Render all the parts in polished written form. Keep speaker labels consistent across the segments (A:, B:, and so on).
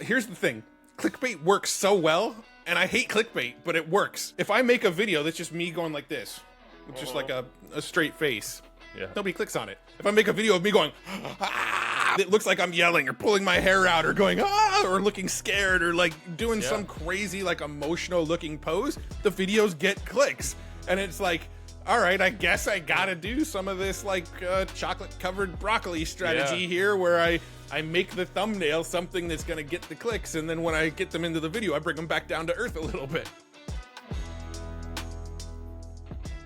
A: here's the thing. Clickbait works so well, and I hate clickbait, but it works. If I make a video that's just me going like this, with just like a straight face, nobody clicks on it. If I make a video of me going, ah, it looks like I'm yelling or pulling my hair out or going, ah, or looking scared or like doing some crazy like emotional looking pose, the videos get clicks. And it's like, all right, I guess I gotta do some of this like chocolate covered broccoli strategy here where I make the thumbnail something that's gonna get the clicks, and then when I get them into the video, I bring them back down to earth a little bit.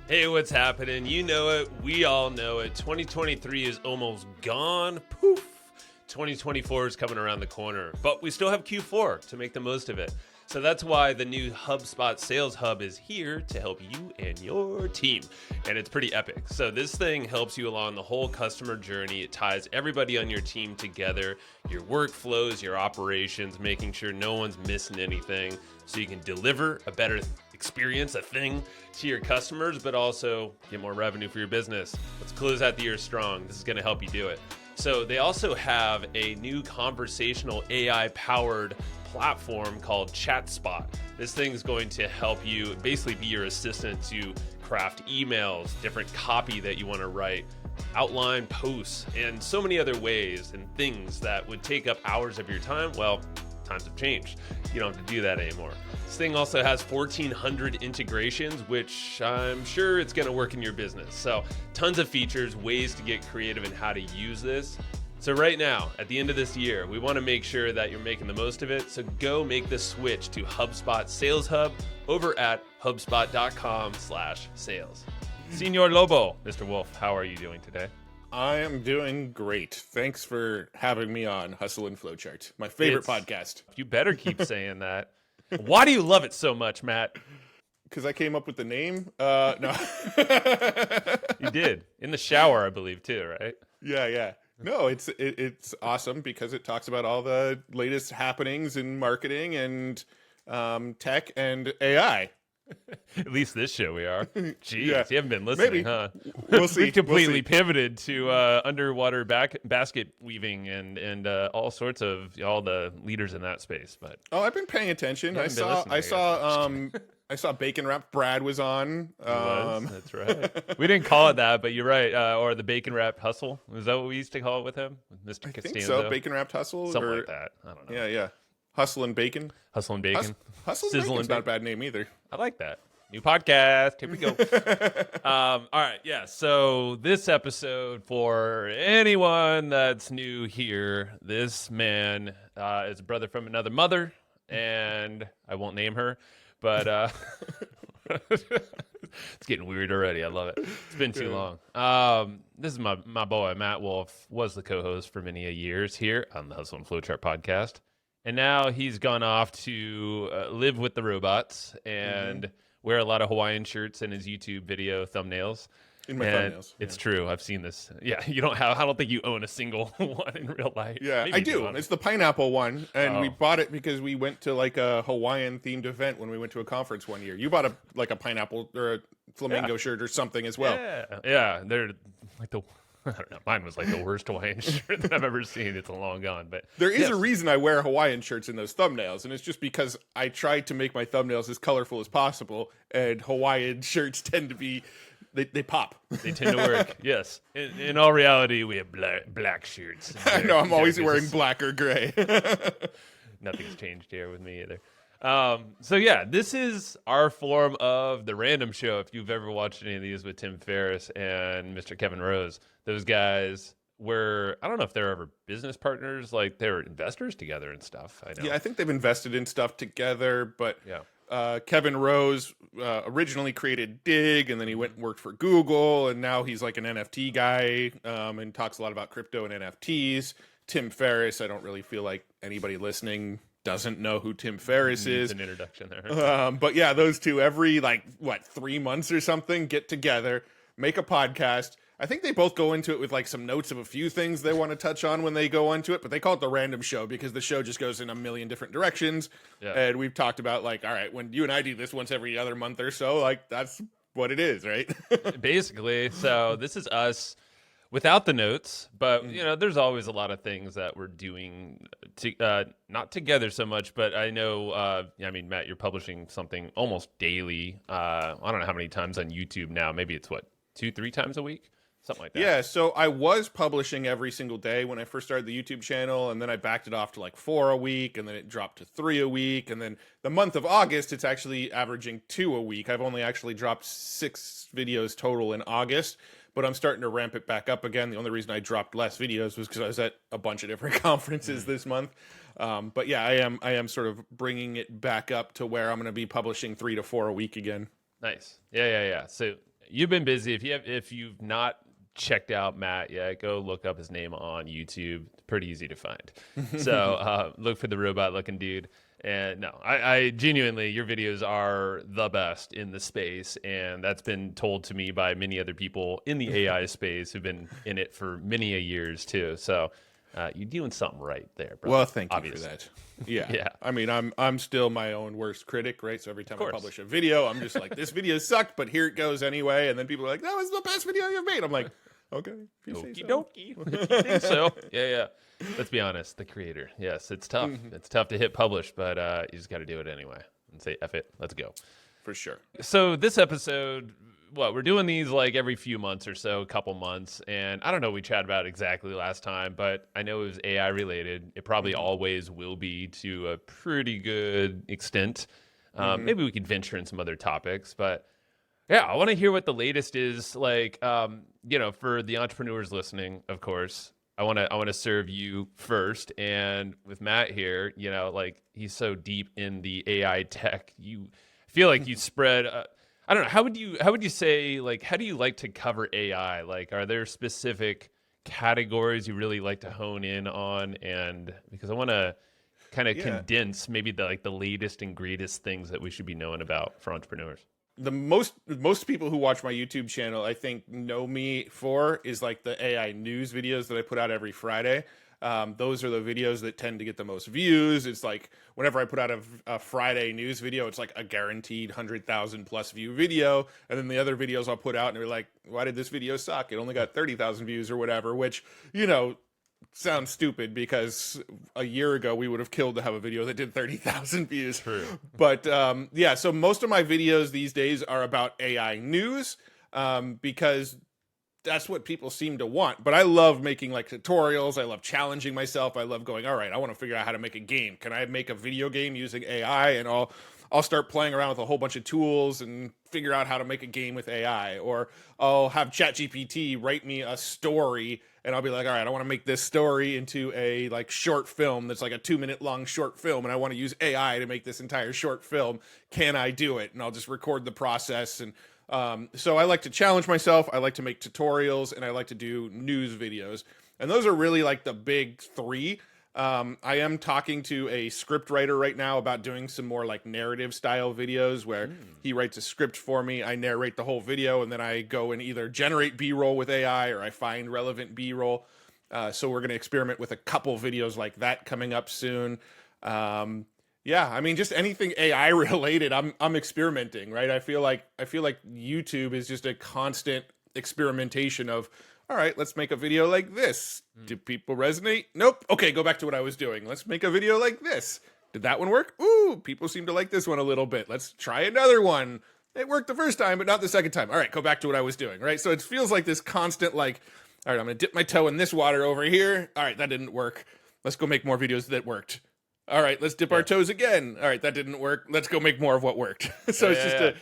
B: Hey, what's happening? You know it. We all know it. 2023 is almost gone. Poof. 2024 is coming around the corner, but we still have Q4 to make the most of it. So that's why the new HubSpot Sales Hub is here to help you and your team. And it's pretty epic. So this thing helps you along the whole customer journey. It ties everybody on your team together, your workflows, your operations, making sure no one's missing anything so you can deliver a better experience, a thing to your customers, but also get more revenue for your business. Let's close out the year strong. This is going to help you do it. So they also have a new conversational AI-powered platform called ChatSpot. This thing is going to help you basically be your assistant to craft emails, different copy that you want to write, outline posts, and so many other ways and things that would take up hours of your time. Well, times have changed. You don't have to do that anymore. This thing also has 1,400 integrations, which I'm sure it's going to work in your business. So tons of features, ways to get creative in how to use this. So right now, at the end of this year, we want to make sure that you're making the most of it. So go make the switch to HubSpot Sales Hub over at HubSpot.com/sales. Senor Lobo, Mr. Wolfe, how are you doing today?
A: I am doing great. Thanks for having me on Hustle and Flowchart, my favorite podcast.
B: You better keep saying that. Why do you love it so much, Matt?
A: Because I came up with the name. No.
B: You did. In the shower, I believe, too, right?
A: Yeah. No, it's awesome because it talks about all the latest happenings in marketing and tech and AI.
B: At least this show we are. Jeez,
A: Yeah.
B: you haven't been listening, huh?
A: We'll see.
B: We've completely
A: We'll see.
B: pivoted to underwater basket weaving and all sorts of all the leaders in that space. But
A: I've been paying attention. I saw Bacon Wrap Brad was on.
B: That's right. We didn't call it that, but you're right. Or the bacon wrapped hustle. Was that what we used to call it with him? With Mr.
A: I
B: Costanzo?
A: think so. Bacon Wrapped Hustle.
B: Something like that. I don't know.
A: Yeah. Hustle and Bacon.
B: Hustle and bacon.
A: Hustle and
B: Sizzle
A: Bacon's
B: and
A: not a bad name either.
B: I like that. New podcast. Here we go. All right. Yeah. So this episode, for anyone that's new here, this man is a brother from another mother, and I won't name her, but it's getting weird already. I love it. It's been too long. This is my boy, Matt Wolfe, was the co-host for many years here on the Hustle and Flowchart podcast. And now he's gone off to live with the robots and wear a lot of Hawaiian shirts in his YouTube video thumbnails.
A: In my thumbnails.
B: It's true. I've seen this. Yeah, you don't have. I don't think you own a single one in real life.
A: Yeah,
B: Maybe
A: I
B: you
A: do. It's the pineapple one, and we
B: Oh.
A: bought it because we went to like a Hawaiian themed event when we went to a conference one year. You bought a pineapple or a flamingo shirt or something as well.
B: Yeah. They're like I don't know. Mine was like the worst Hawaiian shirt that I've ever seen. It's long gone, but
A: There is
B: yes.
A: a reason I wear Hawaiian shirts in those thumbnails, and it's just because I tried to make my thumbnails as colorful as possible, and Hawaiian shirts tend to be they pop.
B: They tend to work. Yes. In all reality, we have black shirts.
A: I know I'm always
B: Derek
A: wearing
B: is-
A: black or gray.
B: Nothing's changed here with me either. So yeah, this is our form of the random show. If you've ever watched any of these with Tim Ferriss and Mr. Kevin Rose, those guys were, I don't know if they're ever business partners, like they're investors together and stuff. I know.
A: Yeah, I think they've invested in stuff together, but
B: Yeah.
A: Kevin Rose originally created Dig, and then he went and worked for Google, and now he's like an NFT guy and talks a lot about crypto and NFTs. Tim Ferriss, I don't really feel like anybody listening doesn't know who Tim Ferriss
B: Needs
A: is.
B: an introduction there.
A: But yeah, those two every 3 months or something get together, make a podcast. I think they both go into it with like some notes of a few things they want to touch on when they go into it, but they call it the random show because the show just goes in a million different directions.
B: Yeah.
A: And we've talked about like, all right, when you and I do this once every other month or so, like that's what it is, right?
B: Basically. So this is us without the notes, but you know, there's always a lot of things that we're doing not together so much, but I know, I mean, Matt, you're publishing something almost daily. I don't know how many times on YouTube now. Maybe it's what, 2-3 times a week, something like that.
A: Yeah, so I was publishing every single day when I first started the YouTube channel, and then I backed it off to like 4 a week, and then it dropped to 3 a week, and then the month of August, it's actually averaging 2 a week. I've only actually dropped 6 videos total in August, but I'm starting to ramp it back up again. The only reason I dropped less videos was because I was at a bunch of different conferences this month. But yeah, I am sort of bringing it back up to where I'm going to be publishing 3 to 4 a week again.
B: Nice. Yeah. So you've been busy. If you've not checked out Matt yet, go look up his name on YouTube. It's pretty easy to find. So look for the robot looking dude. And no, I genuinely, your videos are the best in the space, and that's been told to me by many other people in the AI space who've been in it for many a years too. So you're doing something right there, bro.
A: Well, thank you for that. Yeah.
B: Yeah.
A: I mean, I'm still my own worst critic, right? So every time I publish a video, I'm just like, this video sucked, but here it goes anyway. And then people are like, that was the best video you've made. I'm like, okay, if you say so.
B: Okie dokie. You think so? Yeah. Let's be honest, the creator. Yes, it's tough. It's tough to hit publish, but you just got to do it anyway and say, F it, let's go.
A: For sure.
B: So this episode, we're doing these like every few months or so, a couple months. And I don't know, we chatted about it exactly last time, but I know it was AI related. It probably always will be to a pretty good extent. Maybe we could venture in some other topics, but yeah, I want to hear what the latest is like, for the entrepreneurs listening, of course. I want to serve you first, and with Matt here, like he's so deep in the AI tech, you feel like you spread. I don't know. How would you say, like, how do you like to cover AI? Like, are there specific categories you really like to hone in on? And because I want to kind of condense maybe the latest and greatest things that we should be knowing about for entrepreneurs.
A: The most people who watch my YouTube channel, I think, know me for is like the AI news videos that I put out every Friday. Those are the videos that tend to get the most views. It's like whenever I put out a Friday news video, it's like a guaranteed 100,000 plus view video. And then the other videos I'll put out and they're like, why did this video suck? It only got 30,000 views or whatever, which, sounds stupid because a year ago we would have killed to have a video that did 30,000 views.
B: True.
A: But so most of my videos these days are about AI news because that's what people seem to want. But I love making like tutorials. I love challenging myself. I love going, all right, I want to figure out how to make a game. Can I make a video game using AI? And I'll start playing around with a whole bunch of tools and figure out how to make a game with AI. Or I'll have ChatGPT write me a story and I'll be like, all right, I want to make this story into a like short film that's like a 2-minute long short film, and I want to use AI to make this entire short film. Can I do it? And I'll just record the process. And so I like to challenge myself. I like to make tutorials, and I like to do news videos. And those are really like the big 3. I am talking to a script writer right now about doing some more like narrative style videos where he writes a script for me. I narrate the whole video, and then I go and either generate B-roll with AI or I find relevant B-roll. So we're going to experiment with a couple videos like that coming up soon. I mean, just anything AI related, I'm experimenting, right? I feel like YouTube is just a constant experimentation of, all right, let's make a video like this. Do people resonate? Nope. Okay, go back to what I was doing. Let's make a video like this. Did that one work? Ooh, people seem to like this one a little bit. Let's try another one. It worked the first time, but not the second time. All right, go back to what I was doing, right? So it feels like this constant, like, all right, I'm going to dip my toe in this water over here. All right, that didn't work. Let's go make more videos that worked. All right, let's dip our toes again. All right, that didn't work. Let's go make more of what worked. So it's just a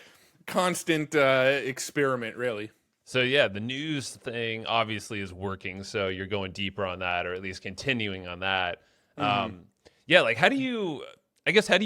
A: constant experiment, really.
B: So yeah, the news thing obviously is working. So you're going deeper on that, or at least continuing on that. Like how do you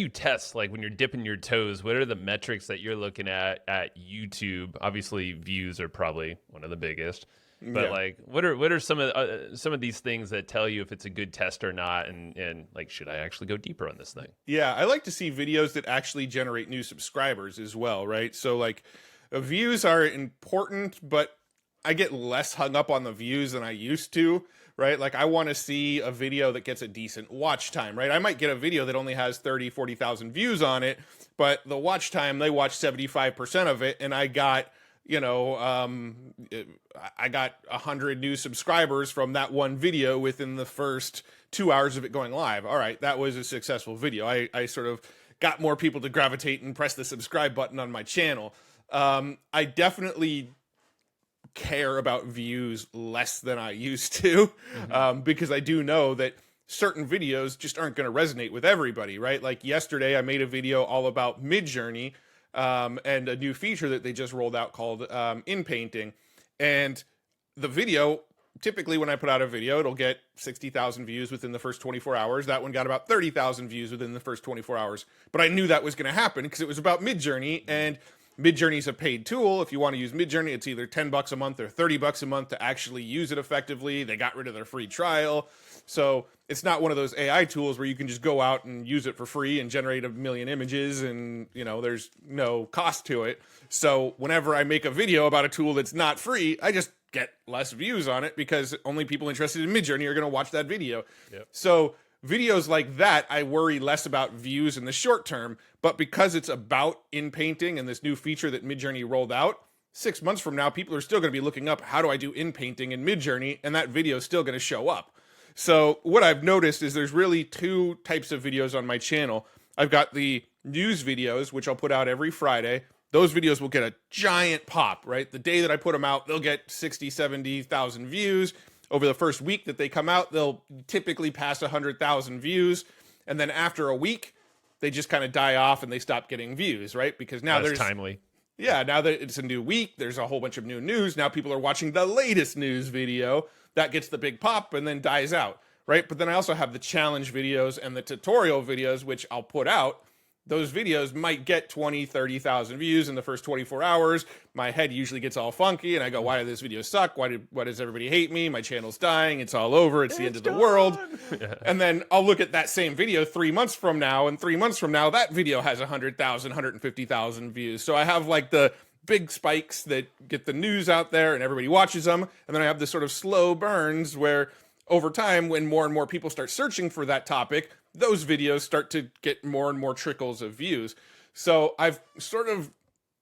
B: test, like when you're dipping your toes, what are the metrics that you're looking at YouTube? Obviously views are probably one of the biggest, but like what are some of these things that tell you if it's a good test or not? And like, should I actually go deeper on this thing?
A: Yeah, I like to see videos that actually generate new subscribers as well, right? So like, views are important, but I get less hung up on the views than I used to, right? Like I want to see a video that gets a decent watch time, right? I might get a video that only has 30, 40,000 views on it, but the watch time, they watch 75% of it, and I got, I got 100 new subscribers from that one video within the first 2 hours of it going live. All right, that was a successful video. I sort of got more people to gravitate and press the subscribe button on my channel. I definitely care about views less than I used to, because I do know that certain videos just aren't going to resonate with everybody, right? Like yesterday, I made a video all about Midjourney, and a new feature that they just rolled out called in painting. And the video, typically when I put out a video, it'll get 60,000 views within the first 24 hours. That one got about 30,000 views within the first 24 hours. But I knew that was going to happen because it was about Midjourney, and Midjourney is a paid tool. If you want to use Midjourney, it's either $10 a month or $30 a month to actually use it effectively. They got rid of their free trial. So it's not one of those AI tools where you can just go out and use it for free and generate 1 million images and, there's no cost to it. So whenever I make a video about a tool that's not free, I just get less views on it because only people interested in Midjourney are going to watch that video.
B: Yep.
A: So videos like that, I worry less about views in the short term, but because it's about in painting and this new feature that Midjourney rolled out, 6 months from now, people are still going to be looking up, how do I do in painting in Midjourney? And that video is still going to show up. So what I've noticed is there's really two types of videos on my channel. I've got the news videos, which I'll put out every Friday. Those videos will get a giant pop, right? The day that I put them out, they'll get 60, 70,000 views. Over the first week that they come out, they'll typically pass 100,000 views. And then after a week, they just kind of die off and they stop getting views, right? Because now
B: That's timely.
A: Yeah, now that it's a new week, there's a whole bunch of new news. Now people are watching the latest news video. That gets the big pop and then dies out, right? But then I also have the challenge videos and the tutorial videos, which I'll put out. Those videos might get 20, 30,000 views in the first 24 hours. My head usually gets all funky and I go, why did this video suck? Why does everybody hate me? My channel's dying. It's all over. It's the end of the world. Yeah. And then I'll look at that same video 3 months from now, and 3 months from now, that video has 100,000, 150,000 views. So I have like the big spikes that get the news out there and everybody watches them. And then I have this sort of slow burns where over time, when more and more people start searching for that topic, those videos start to get more and more trickles of views. So I've sort of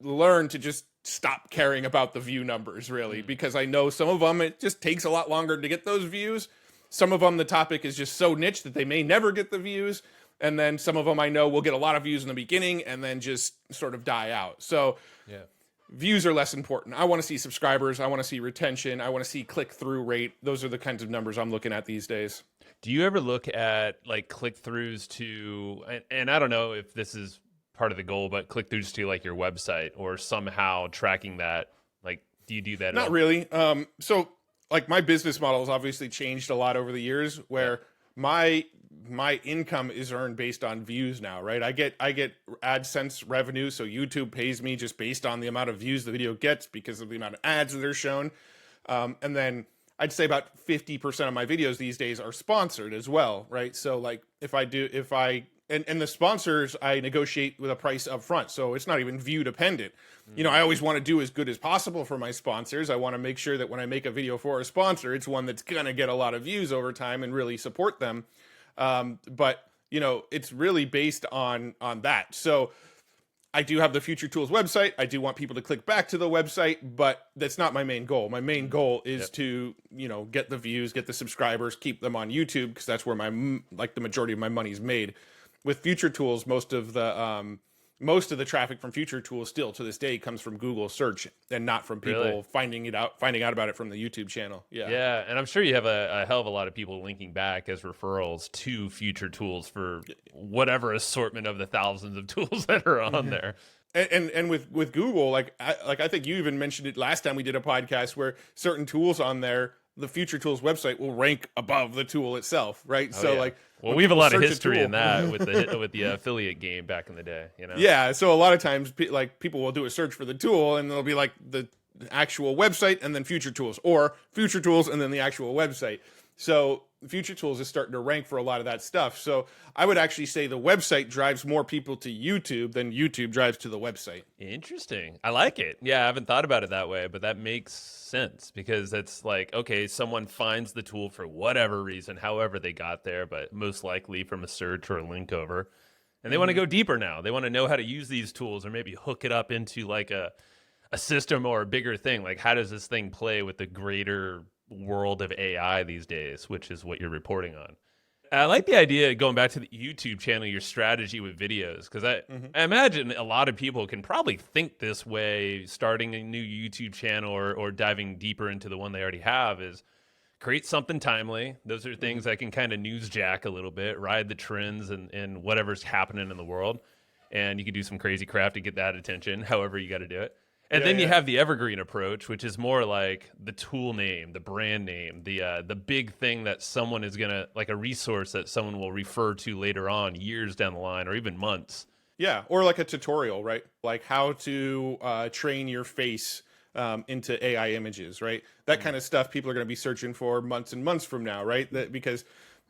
A: learned to just stop caring about the view numbers, really, because I know some of them, it just takes a lot longer to get those views. Some of them, the topic is just so niche that they may never get the views. And then some of them I know will get a lot of views in the beginning and then just sort of die out. So yeah. Views are less important. I want to see subscribers. I want to see retention. I want to see click-through rate. Those are the kinds of numbers I'm looking at these days.
B: Do you ever look at like click-throughs to, and I don't know if this is part of the goal, but click-throughs to like your website or somehow tracking that? Like, do you do that?
A: Not really. So like my business model has obviously changed a lot over the years where my income is earned based on views now, right? I get AdSense revenue, so YouTube pays me just based on the amount of views the video gets because of the amount of ads that are shown. And then I'd say about 50% of my videos these days are sponsored as well, right? So like and the sponsors I negotiate with a price up front, so it's not even view dependent. You know, I always want to do as good as possible for my sponsors. I want to make sure that when I make a video for a sponsor, it's one that's gonna get a lot of views over time and really support them. But you know, it's really based on that. So I do have the Future Tools website. I do want people to click back to the website, but that's not my main goal. My main goal is to, get the views, get the subscribers, keep them on YouTube, because that's where the majority of my money is made. With Future Tools, most of the traffic from Future Tools still to this day comes from Google search and not from people finding out about it from the YouTube channel.
B: Yeah. And I'm sure you have a hell of a lot of people linking back as referrals to Future Tools for whatever assortment of the thousands of tools that are on there.
A: And with Google, I think you even mentioned it last time we did a podcast where certain tools on there, the Future Tools website will rank above the tool itself, right?
B: Well, we have a lot of history in that with the affiliate game back in the day,
A: Yeah, so a lot of times people will do a search for the tool and it'll be like the actual website and then Future Tools, or Future Tools and then the actual website. So Future Tools is starting to rank for a lot of that stuff. So I would actually say the website drives more people to YouTube than YouTube drives to the website.
B: Interesting. I like it. Yeah, I haven't thought about it that way, but that makes sense because it's like, okay, someone finds the tool for whatever reason, however they got there, but most likely from a search or a link over. And they want to go deeper now. They want to know how to use these tools or maybe hook it up into like a a system or a bigger thing. Like, how does this thing play with the greater world of AI these days, which is what you're reporting on? I like the idea going back to the YouTube channel, your strategy with videos, because I imagine a lot of people can probably think this way, starting a new YouTube channel or diving deeper into the one they already have, is create something timely. Those are things that can kind of newsjack a little bit, ride the trends and whatever's happening in the world. And you can do some crazy crap to get that attention, however you got to do it. And then you have the evergreen approach, which is more like the tool name, the brand name, the big thing that someone is going to, like a resource that someone will refer to later on, years down the line, or even months.
A: Yeah, or like a tutorial, right? Like how to train your face into AI images, right? That kind of stuff people are going to be searching for months and months from now, right? Because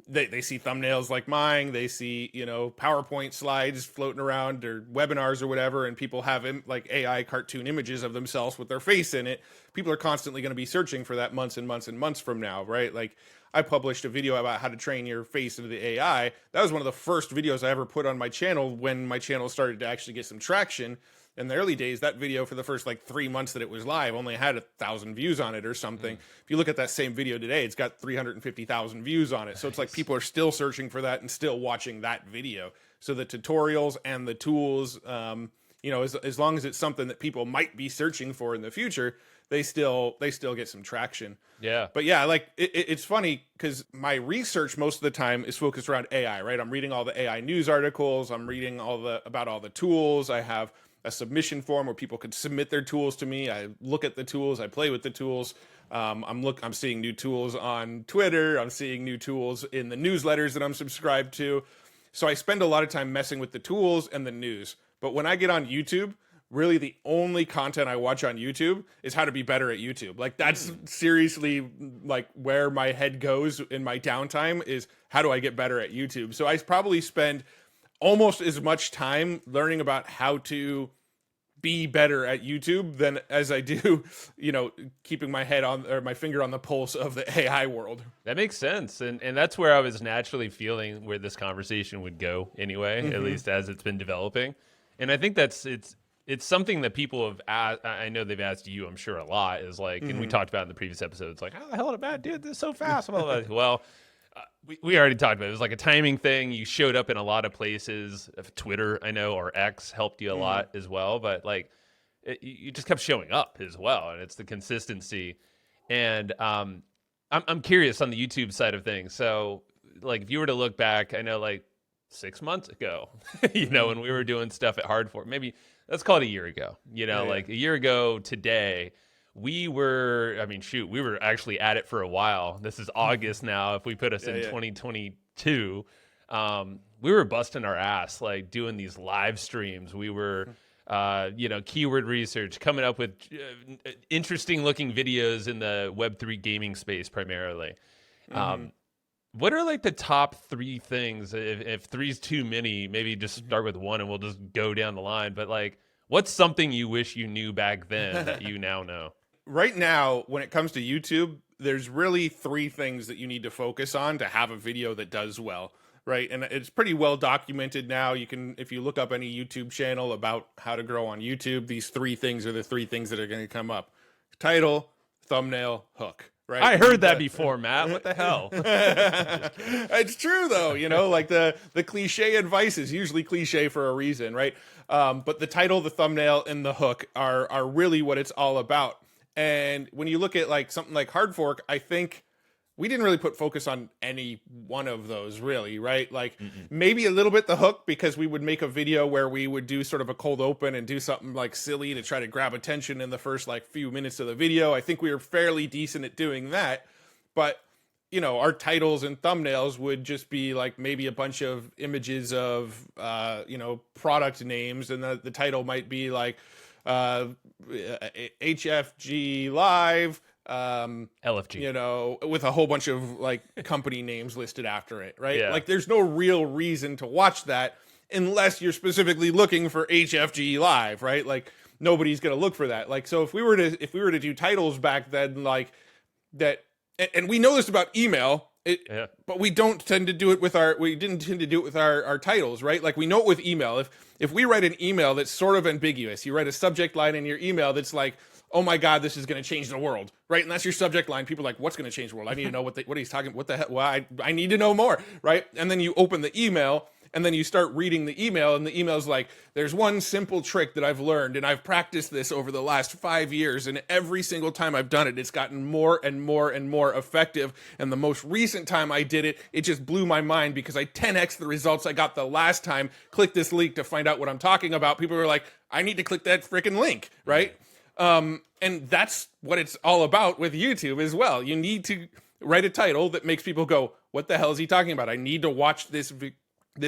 A: they see thumbnails like mine, they see, PowerPoint slides floating around or webinars or whatever, and people have like AI cartoon images of themselves with their face in it. People are constantly going to be searching for that months and months and months from now, right? Like I published a video about how to train your face into the AI. That was one of the first videos I ever put on my channel when my channel started to actually get some traction. In the early days, that video for the first 3 months that it was live only had 1,000 views on it or something. If you look at that same video today, it's got 350,000 views on it. So it's like people are still searching for that and still watching that video. So the tutorials and the tools, as long as it's something that people might be searching for in the future, they still get some traction.
B: Yeah.
A: But yeah, it's funny because my research most of the time is focused around AI, right? I'm reading all the AI news articles. I'm reading about all the tools. I have a submission form where people could submit their tools to me. I look at the tools, I play with the tools. I'm seeing new tools on Twitter. I'm seeing new tools in the newsletters that I'm subscribed to. So I spend a lot of time messing with the tools and the news. But when I get on YouTube, really the only content I watch on YouTube is how to be better at YouTube. Like that's seriously like where my head goes in my downtime is how do I get better at YouTube? So I probably spend almost as much time learning about how to be better at YouTube than as I do, keeping my head on or my finger on the pulse of the AI world.
B: That makes sense. And that's where I was naturally feeling where this conversation would go anyway, at least as it's been developing. And I think it's something that people have asked. I know they've asked you, I'm sure, a lot, is like, and we talked about in the previous episodes, like, how the hell did Matt do this so fast? Well, we already talked about it. It was like a timing thing. You showed up in a lot of places. Twitter, I know, or X helped you a lot as well. But you just kept showing up as well, and it's the consistency. And I'm curious on the YouTube side of things. So, if you were to look back, I know 6 months ago, when we were doing stuff at Hard Fork, maybe let's call it a year ago. A year ago today. We were actually at it for a while. This is August now. If we put us in 2022, we were busting our ass, doing these live streams. We were, keyword research, coming up with interesting looking videos in the Web3 gaming space primarily. What are the top 3 things? If 3 is too many, maybe just start with 1 and we'll just go down the line. But what's something you wish you knew back then that you now know?
A: Right now, when it comes to YouTube, there's really 3 things that you need to focus on to have a video that does well, right? And it's pretty well documented now. If you look up any YouTube channel about how to grow on YouTube, these 3 things are the 3 things that are going to come up. Title, thumbnail, hook. Right?
B: I heard that before, Matt. What the hell?
A: It's true, though. The cliche advice is usually cliche for a reason, right? But the title, the thumbnail, and the hook are really what it's all about. And when you look at something like Hard Fork, I think we didn't really put focus on any one of those, really, right? Maybe a little bit the hook, because we would make a video where we would do sort of a cold open and do something silly to try to grab attention in the first few minutes of the video. I think we were fairly decent at doing that. But, our titles and thumbnails would just be maybe a bunch of images of, product names. And the title might be HFG Live,
B: LFG,
A: with a whole bunch of company names listed after it, right?
B: Yeah.
A: There's no real reason to watch that unless you're specifically looking for HFG Live, right? Nobody's gonna look for that. So if we were to do titles back then, that, and we know this about email, But we don't tend to do it with we didn't tend to do it with our titles, right? Like we know it with email. If we write an email that's sort of ambiguous, you write a subject line in your email that's like, oh my God, this is going to change the world, right? And that's your subject line. People are like, what's going to change the world? I need to know what he's talking, what the hell, well, I need to know more, right? And then you open the email and then you start reading the email, and the email's like, there's one simple trick that I've learned, and I've practiced this over the last 5 years, and every single time I've done it, it's gotten more and more and more effective. And the most recent time I did it, it just blew my mind because I 10x the results I got the last time. Click this link to find out what I'm talking about. People are like, I need to click that freaking link, right? And that's what it's all about with YouTube as well. You need to write a title that makes people go, what the hell is he talking about? I need to watch this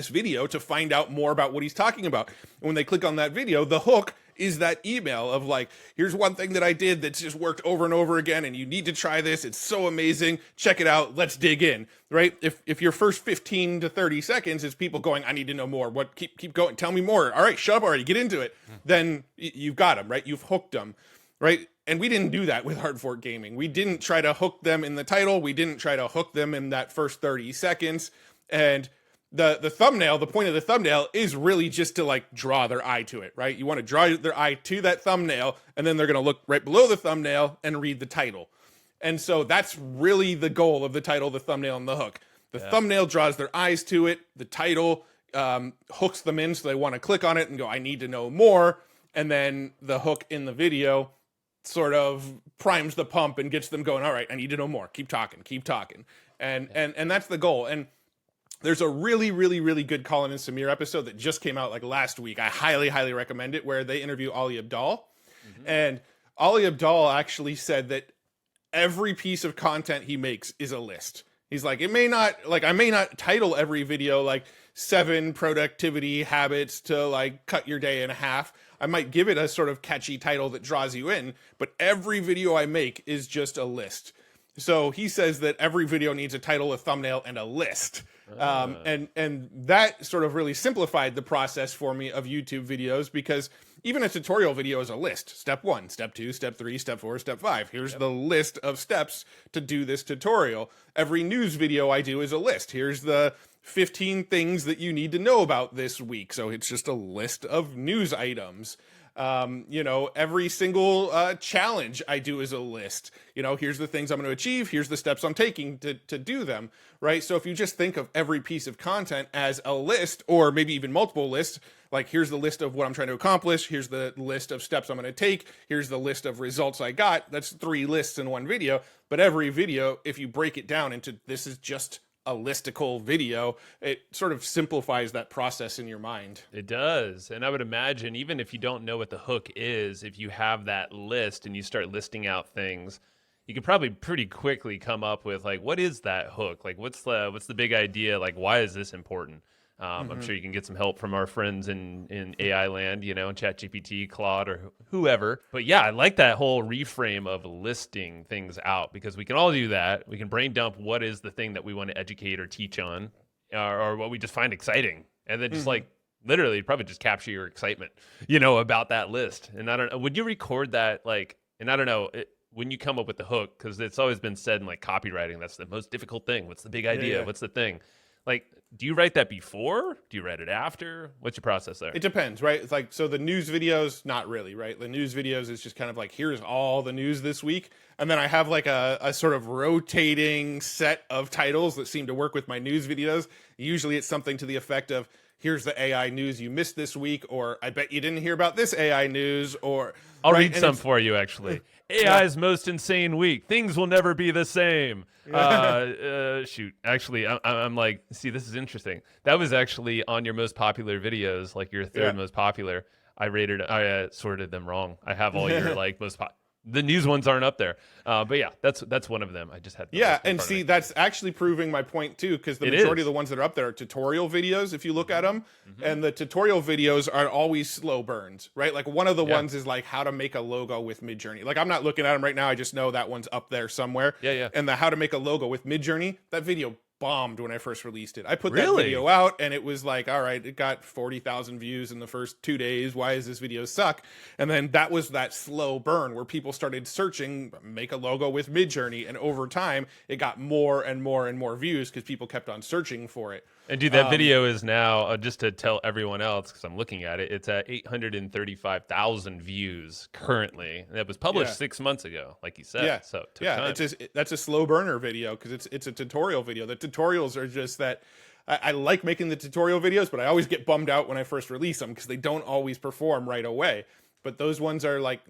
A: video to find out more about what he's talking about. And when they click on that video, the hook is that email of like, here's one thing that I did that's just worked over and over again, and you need to try this. It's so amazing. Check it out. Let's dig in, right? If your first 15 to 30 seconds is people going, I need to know more. Keep going. Tell me more. All right, shut up already. Get into it. Then you've got them, right? You've hooked them, right? And we didn't do that with Hard Fork Gaming. We didn't try to hook them in the title. We didn't try to hook them in that first 30 seconds. And the thumbnail, the point of the thumbnail is really just to like draw their eye to it, right? You want to draw their eye to that thumbnail, and then they're going to look right below the thumbnail and read the title. And so that's really the goal of the title, the thumbnail, and the hook. The thumbnail draws their eyes to it. The title hooks them in, so they want to click on it and go, I need to know more. And then the hook in the video sort of primes the pump and gets them going, all right, I need to know more. Keep talking. And that's the goal. And there's a really, really, really good Colin and Samir episode that just came out like last week. I highly, highly recommend it, where they interview Ali Abdaal. And Ali Abdaal actually said that every piece of content he makes is a list. He's like, I may not title every video like 7 productivity habits to like cut your day in half. I might give it a sort of catchy title that draws you in, but every video I make is just a list. So he says that every video needs a title, a thumbnail, and a list. And that sort of really simplified the process for me of YouTube videos, because even a tutorial video is a list. Step 1, step 2, step 3, step 4, step 5. Here's the list of steps to do this tutorial. Every news video I do is a list. Here's the 15 things that you need to know about this week. So it's just a list of news items. Every single challenge I do is a list. Here's the things I'm going to achieve. Here's the steps I'm taking to do them, right? So if you just think of every piece of content as a list, or maybe even multiple lists, like here's the list of what I'm trying to accomplish. Here's the list of steps I'm going to take. Here's the list of results I got. That's 3 lists in one video. But every video, if you break it down into this is just a listicle video, it sort of simplifies that process in your mind.
B: It does. And I would imagine, even if you don't know what the hook is, if you have that list and you start listing out things, you could probably pretty quickly come up with like, what is that hook? Like, what's the big idea? Like, why is this important? I'm sure you can get some help from our friends in AI land, ChatGPT, Claude, or whoever. But yeah, I like that whole reframe of listing things out, because we can all do that. We can brain dump what is the thing that we want to educate or teach on, or what we just find exciting. And then just like literally probably just capture your excitement, about that list. And I don't know, would you record that? And I don't know, when you come up with the hook, because it's always been said in like copywriting, that's the most difficult thing. What's the big idea? Yeah. What's the thing? Like, do you write that before? Do you write it after? What's your process there?
A: It depends, right? It's like, so the news videos, not really, right? The news videos is just kind of like, here's all the news this week. And then I have like a sort of rotating set of titles that seem to work with my news videos. Usually it's something to the effect of, here's the AI news you missed this week, or I bet you didn't hear about this AI news, or...
B: I'll read some for you, actually. AI's most insane week. Things will never be the same. Shoot. Actually, I'm like, see, this is interesting. That was actually on your most popular videos, like your third most popular. I sorted them wrong. I have all your like most popular. The news ones aren't up there. But yeah, that's one of them. I just had.
A: Yeah, and see, that's actually proving my point too, because the majority of the ones that are up there are tutorial videos, if you look at them. And the tutorial videos are always slow burns, right? Like one of the ones is like how to make a logo with Midjourney. Like I'm not looking at them right now. I just know that one's up there somewhere.
B: Yeah.
A: And the how to make a logo with Midjourney, that video bombed when I first released it. I put that
B: Really?
A: video out and it was like, all right, it got 40,000 views in the first 2 days. Why does this video suck? And then that was that slow burn where people started searching, make a logo with Midjourney. And over time, it got more and more and more views because people kept on searching for it.
B: And dude, that video is now, just to tell everyone else, because I'm looking at it, it's at 835,000 views currently. That was published 6 months ago, like you said.
A: Yeah,
B: So it took time.
A: that's a slow burner video because it's a tutorial video. The tutorials are just that. I like making the tutorial videos, but I always get bummed out when I first release them because they don't always perform right away. But those ones are like,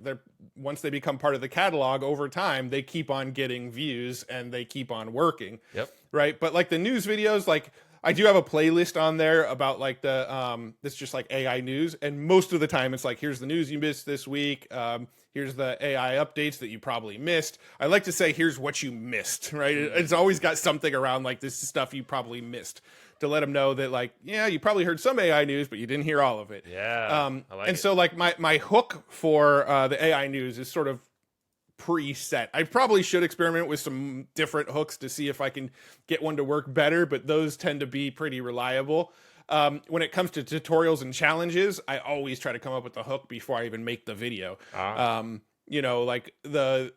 A: once they become part of the catalog over time, they keep on getting views and they keep on working.
B: Yep.
A: Right. But like the news videos, like I do have a playlist on there about like it's just like AI news. And most of the time it's like, here's the news you missed this week. Here's the AI updates that you probably missed. I like to say, here's what you missed, right? It's always got something around like this stuff you probably missed to let them know that like, yeah, you probably heard some AI news, but you didn't hear all of it.
B: Yeah. I like it.
A: So like my hook for the AI news is sort of preset. I probably should experiment with some different hooks to see if I can get one to work better, but those tend to be pretty reliable. When it comes to tutorials and challenges, I always try to come up with the hook before I even make the video. You know, like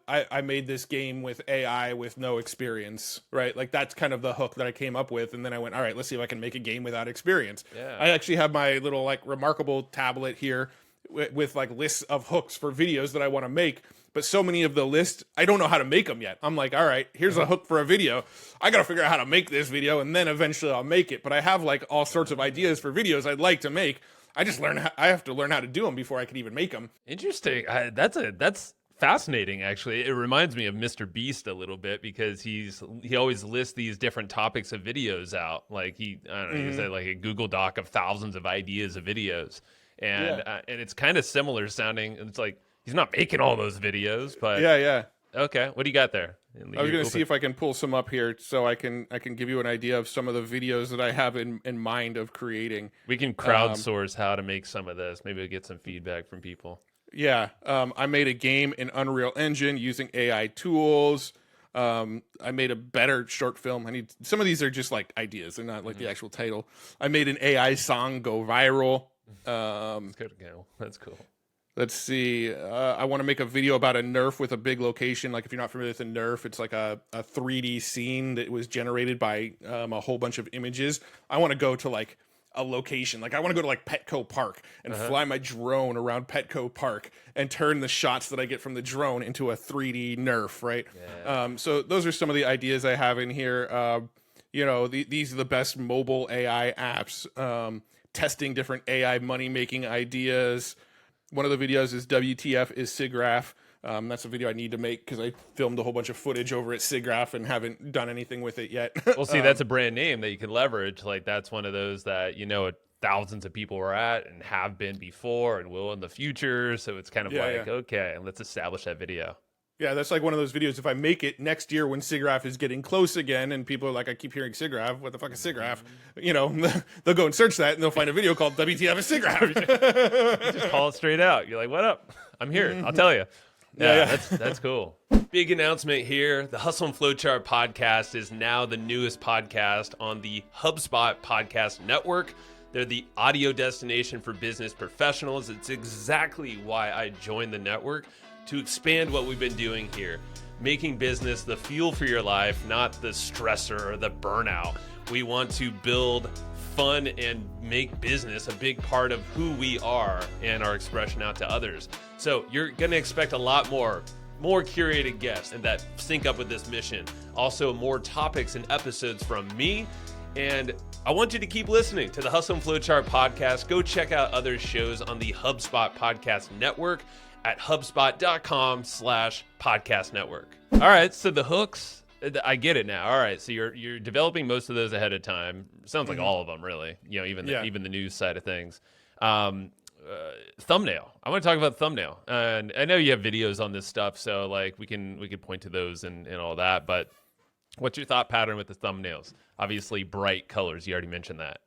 A: I made this game with AI with no experience, right? Like that's kind of the hook that I came up with. And then I went, all right, let's see if I can make a game without experience.
B: Yeah.
A: I actually have my little like remarkable tablet here with like lists of hooks for videos that I want to make. But so many of the lists, I don't know how to make them yet. I'm like, all right, here's a hook for a video. I got to figure out how to make this video, and then eventually I'll make it. But I have like all sorts of ideas for videos I'd like to make. I have to learn how to do them before I can even make them.
B: Interesting. That's fascinating, actually. It reminds me of Mr. Beast a little bit because he always lists these different topics of videos out. Like he has like a Google Doc of thousands of ideas of videos, and it's kind of similar sounding. It's like he's not making all those videos, but
A: yeah.
B: Okay, what do you got there?
A: I was going to see if I can pull some up here so I can give you an idea of some of the videos that I have in mind of creating.
B: We can crowdsource how to make some of this. Maybe we'll get some feedback from people.
A: Yeah, I made a game in Unreal Engine using AI tools. I made a better short film. Some of these are just like ideas; they're not like the actual title. I made an AI song go viral.
B: That's good. That's cool.
A: Let's see. I want to make a video about a Nerf with a big location. Like if you're not familiar with a Nerf, it's like a 3D scene that was generated by a whole bunch of images. I want to go to like a location. Like I want to go to like Petco Park and fly my drone around Petco Park and turn the shots that I get from the drone into a 3D Nerf, right? Yeah. So those are some of the ideas I have in here. You know, these are the best mobile AI apps. Testing different AI money-making ideas. One of the videos is WTF is SIGGRAPH. That's a video I need to make because I filmed a whole bunch of footage over at SIGGRAPH and haven't done anything with it yet.
B: Well, see, that's a brand name that you can leverage. Like that's one of those that, you know, thousands of people are at and have been before and will in the future. So it's kind of okay, let's establish that video.
A: Yeah, that's like one of those videos. If I make it next year when SIGGRAPH is getting close again and people are like, I keep hearing SIGGRAPH, what the fuck is SIGGRAPH? You know, they'll go and search that and they'll find a video called WTF is SIGGRAPH.
B: You just call it straight out. You're like, what up? I'm here. I'll tell you. Yeah. That's cool. Big announcement here. The Hustle and Flowchart podcast is now the newest podcast on the HubSpot podcast network. They're the audio destination for business professionals. It's exactly why I joined the network, to expand what we've been doing here, making business the fuel for your life, not the stressor or the burnout. We want to build fun and make business a big part of who we are and our expression out to others. So you're going to expect a lot more curated guests and that sync up with this mission. Also more topics and episodes from me. And I want you to keep listening to the Hustle and Flowchart podcast. Go check out other shows on the HubSpot podcast network at hubspot.com/podcast network. All right, so the hooks, I get it now. All right, so you're developing most of those ahead of time. Sounds like all of them, really. You know, even the news side of things. Thumbnail. I want to talk about thumbnail, and I know you have videos on this stuff, so like we can point to those and all that. But what's your thought pattern with the thumbnails? Obviously, bright colors. You already mentioned that.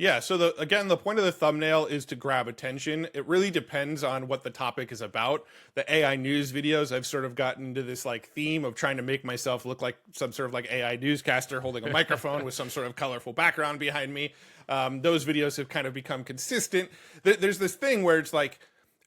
A: Yeah, so the point of the thumbnail is to grab attention. It really depends on what the topic is about. The AI news videos, I've sort of gotten into this like theme of trying to make myself look like some sort of like AI newscaster holding a microphone with some sort of colorful background behind me. Those videos have kind of become consistent. There's this thing where it's like,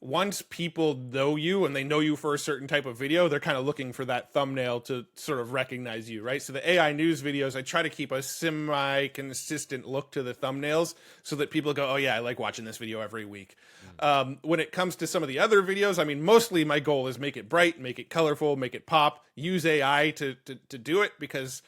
A: once people know you and they know you for a certain type of video, they're kind of looking for that thumbnail to sort of recognize you, right? So the AI news videos, I try to keep a semi-consistent look to the thumbnails so that people go, oh yeah, I like watching this video every week. When it comes to some of the other videos, I mean, mostly my goal is make it bright, make it colorful, make it pop, use AI to do it because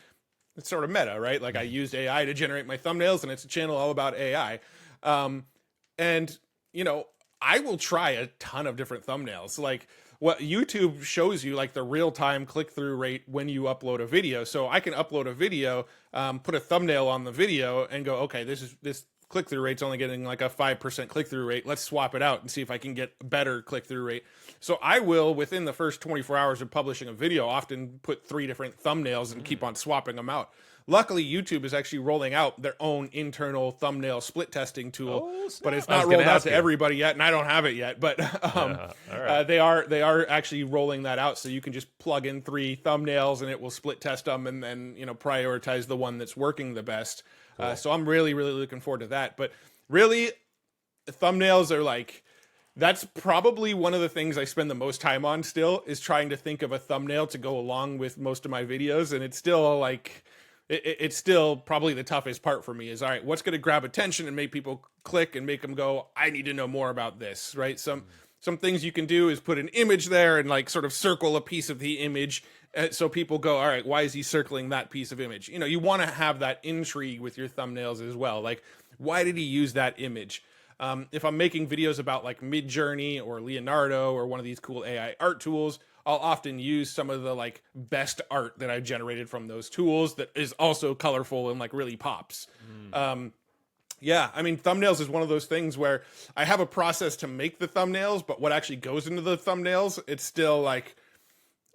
A: it's sort of meta, right? Like I used AI to generate my thumbnails and it's a channel all about AI. And, you know, I will try a ton of different thumbnails. Like what YouTube shows you, like the real-time click-through rate when you upload a video. So I can upload a video, put a thumbnail on the video and go, okay, this click-through rate's only getting like a 5% click-through rate. Let's swap it out and see if I can get better click-through rate. So I will, within the first 24 hours of publishing a video, often put 3 different thumbnails and keep on swapping them out. Luckily, YouTube is actually rolling out their own internal thumbnail split testing tool, but it's not rolled out to everybody yet, and I don't have it yet. But they are actually rolling that out, so you can just plug in 3 thumbnails, and it will split test them, and then prioritize the one that's working the best. Cool. So I'm really looking forward to that. But really, thumbnails are like, that's probably one of the things I spend the most time on. Still, is trying to think of a thumbnail to go along with most of my videos, and it's still like. It's still probably the toughest part for me is, all right, what's going to grab attention and make people click and make them go, I need to know more about this, right? Some things you can do is put an image there and like sort of circle a piece of the image so people go, all right, why is he circling that piece of image? You know, you want to have that intrigue with your thumbnails as well. Like, why did he use that image? If I'm making videos about like Midjourney or Leonardo or one of these cool AI art tools, I'll often use some of the like best art that I've generated from those tools that is also colorful and like really pops. Yeah, I mean, thumbnails is one of those things where I have a process to make the thumbnails, but what actually goes into the thumbnails, it's still like,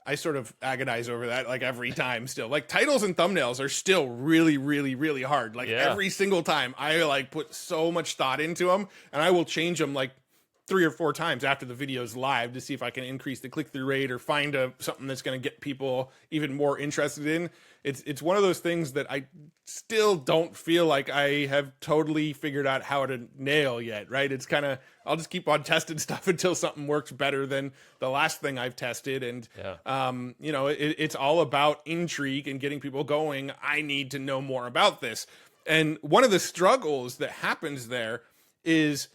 A: I sort of agonize over that like every time still. Like titles and thumbnails are still really hard. Like every single time I like put so much thought into them, and I will change them like 3 or 4 times after the video's live to see if I can increase the click-through rate or find something that's going to get people even more interested in. It's one of those things that I still don't feel like I have totally figured out how to nail yet, right? It's kind of, I'll just keep on testing stuff until something works better than the last thing I've tested. And, it's all about intrigue and getting people going. I need to know more about this. And one of the struggles that happens there is,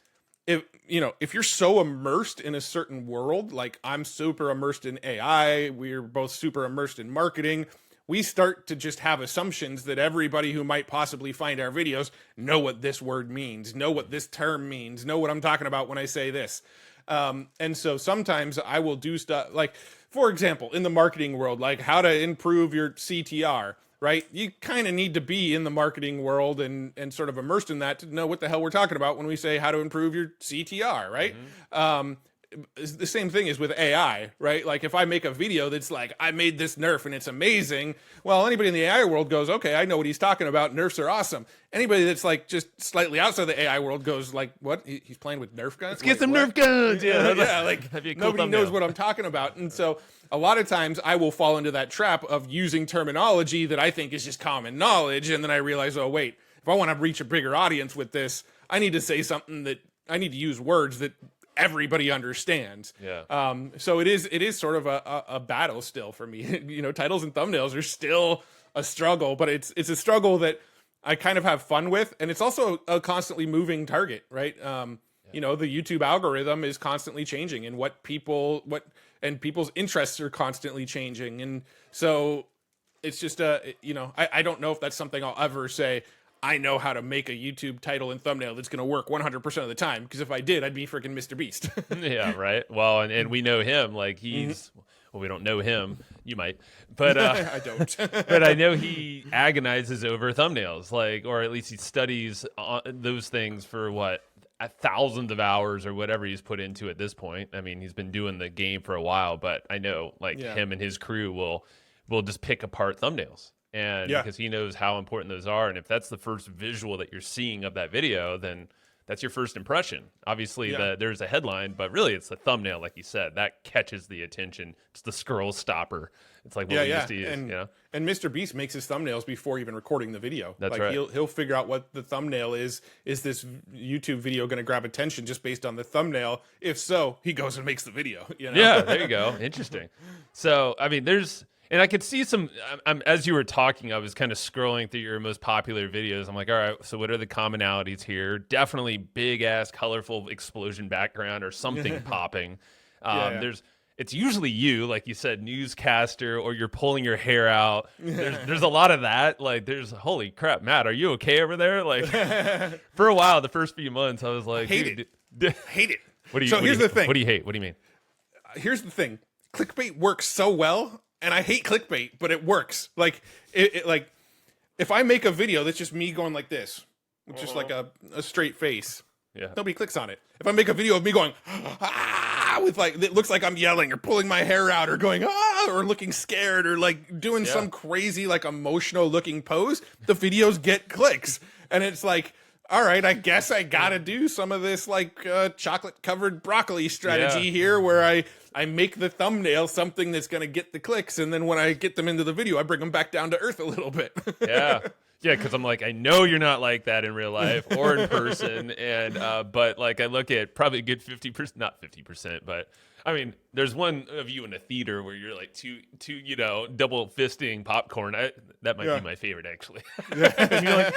A: if you're so immersed in a certain world, like I'm super immersed in AI, we're both super immersed in marketing, we start to just have assumptions that everybody who might possibly find our videos know what this word means, know what this term means, know what I'm talking about when I say this. And so sometimes I will do stuff like, for example, in the marketing world, like how to improve your CTR. Right? You kind of need to be in the marketing world and sort of immersed in that to know what the hell we're talking about when we say how to improve your CTR, right? The same thing is with AI, right? Like if I make a video that's like, I made this nerf and it's amazing. Well, anybody in the AI world goes, okay, I know what he's talking about. Nerfs are awesome. Anybody that's like just slightly outside the AI world goes like, what? He's playing with Nerf guns?
C: Let's get some Nerf guns.
A: Yeah, like nobody knows what I'm talking about. And so a lot of times I will fall into that trap of using terminology that I think is just common knowledge. And then I realize, oh, wait, if I want to reach a bigger audience with this, I need to say something that I need to use words that everybody understands.
B: Yeah.
A: So it is sort of a battle still for me. Titles and thumbnails are still a struggle, but it's a struggle that I kind of have fun with. And it's also a constantly moving target, right? The YouTube algorithm is constantly changing and and people's interests are constantly changing. And so it's just, I don't know if that's something I'll ever say, I know how to make a YouTube title and thumbnail that's going to work 100% of the time. Because if I did, I'd be freaking Mr. Beast.
B: Yeah, right. Well, and we know him, like he's, well, we don't know him. You might, but
A: I don't.
B: But I know he agonizes over thumbnails, like, or at least he studies those things for thousands of hours or whatever he's put into at this point. I mean, he's been doing the game for a while, but I know him and his crew will just pick apart thumbnails and because he knows how important those are. And if that's the first visual that you're seeing of that video, then that's your first impression. Obviously, there's a headline, but really it's the thumbnail, like you said. That catches the attention. It's the scroll stopper. It's like what we used to use.
A: And Mr. Beast makes his thumbnails before even recording the video.
B: That's
A: like
B: right.
A: He'll figure out what the thumbnail is. Is this YouTube video going to grab attention just based on the thumbnail? If so, he goes and makes the video. You know?
B: Yeah, there you go. Interesting. So, I mean, and I could see some, as you were talking, I was kind of scrolling through your most popular videos. I'm like, all right, so what are the commonalities here? Definitely big ass, colorful explosion background or something popping. It's usually you, like you said, newscaster, or you're pulling your hair out. There's a lot of that. Like, holy crap, Matt, are you okay over there? Like, for a while, the first few months, I was like,
A: hate it.
B: What do you?
A: So here's the thing.
B: What do you hate? What do you mean?
A: Here's the thing. Clickbait works so well, and I hate clickbait, but it works. Like, like, if I make a video that's just me going like this, with just like a straight face, nobody clicks on it. If I make a video of me going, with like, it looks like I'm yelling or pulling my hair out or going, or looking scared or like doing some crazy, like emotional looking pose, the videos get clicks. And it's like, all right, I guess I gotta do some of this like chocolate covered broccoli strategy here where I make the thumbnail something that's gonna get the clicks, and then when I get them into the video, I bring them back down to earth a little bit.
B: Yeah, because I'm like, I know you're not like that in real life or in person, and but like I look at probably a good 50%, not 50%, but I mean, there's one of you in a theater where you're like two, double fisting popcorn. That might be my favorite, actually. And you're like,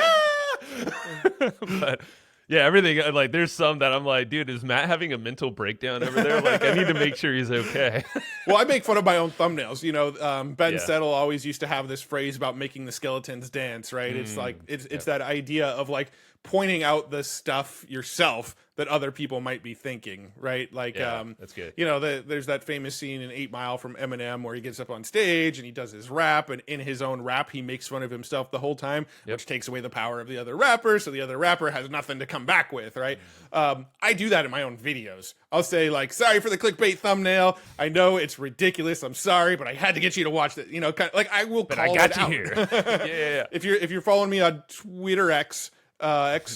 B: but yeah, everything, like, there's some that I'm like, dude, is Matt having a mental breakdown over there? Like, I need to make sure he's okay.
A: Well, I make fun of my own thumbnails. You know, Ben Settle always used to have this phrase about making the skeletons dance, right? It's like, it's that idea of like pointing out the stuff yourself that other people might be thinking, right? Like,
B: that's good.
A: You know, there's that famous scene in 8 Mile from Eminem where he gets up on stage and he does his rap, and in his own rap, he makes fun of himself the whole time, which takes away the power of the other rapper, so the other rapper has nothing to come back with, right? I do that in my own videos. I'll say, like, sorry for the clickbait thumbnail. I know it's ridiculous. I'm sorry, but I had to get you to watch it. You know, kind of, like, I will call it out. But I got you here. If you're following me on Twitter X,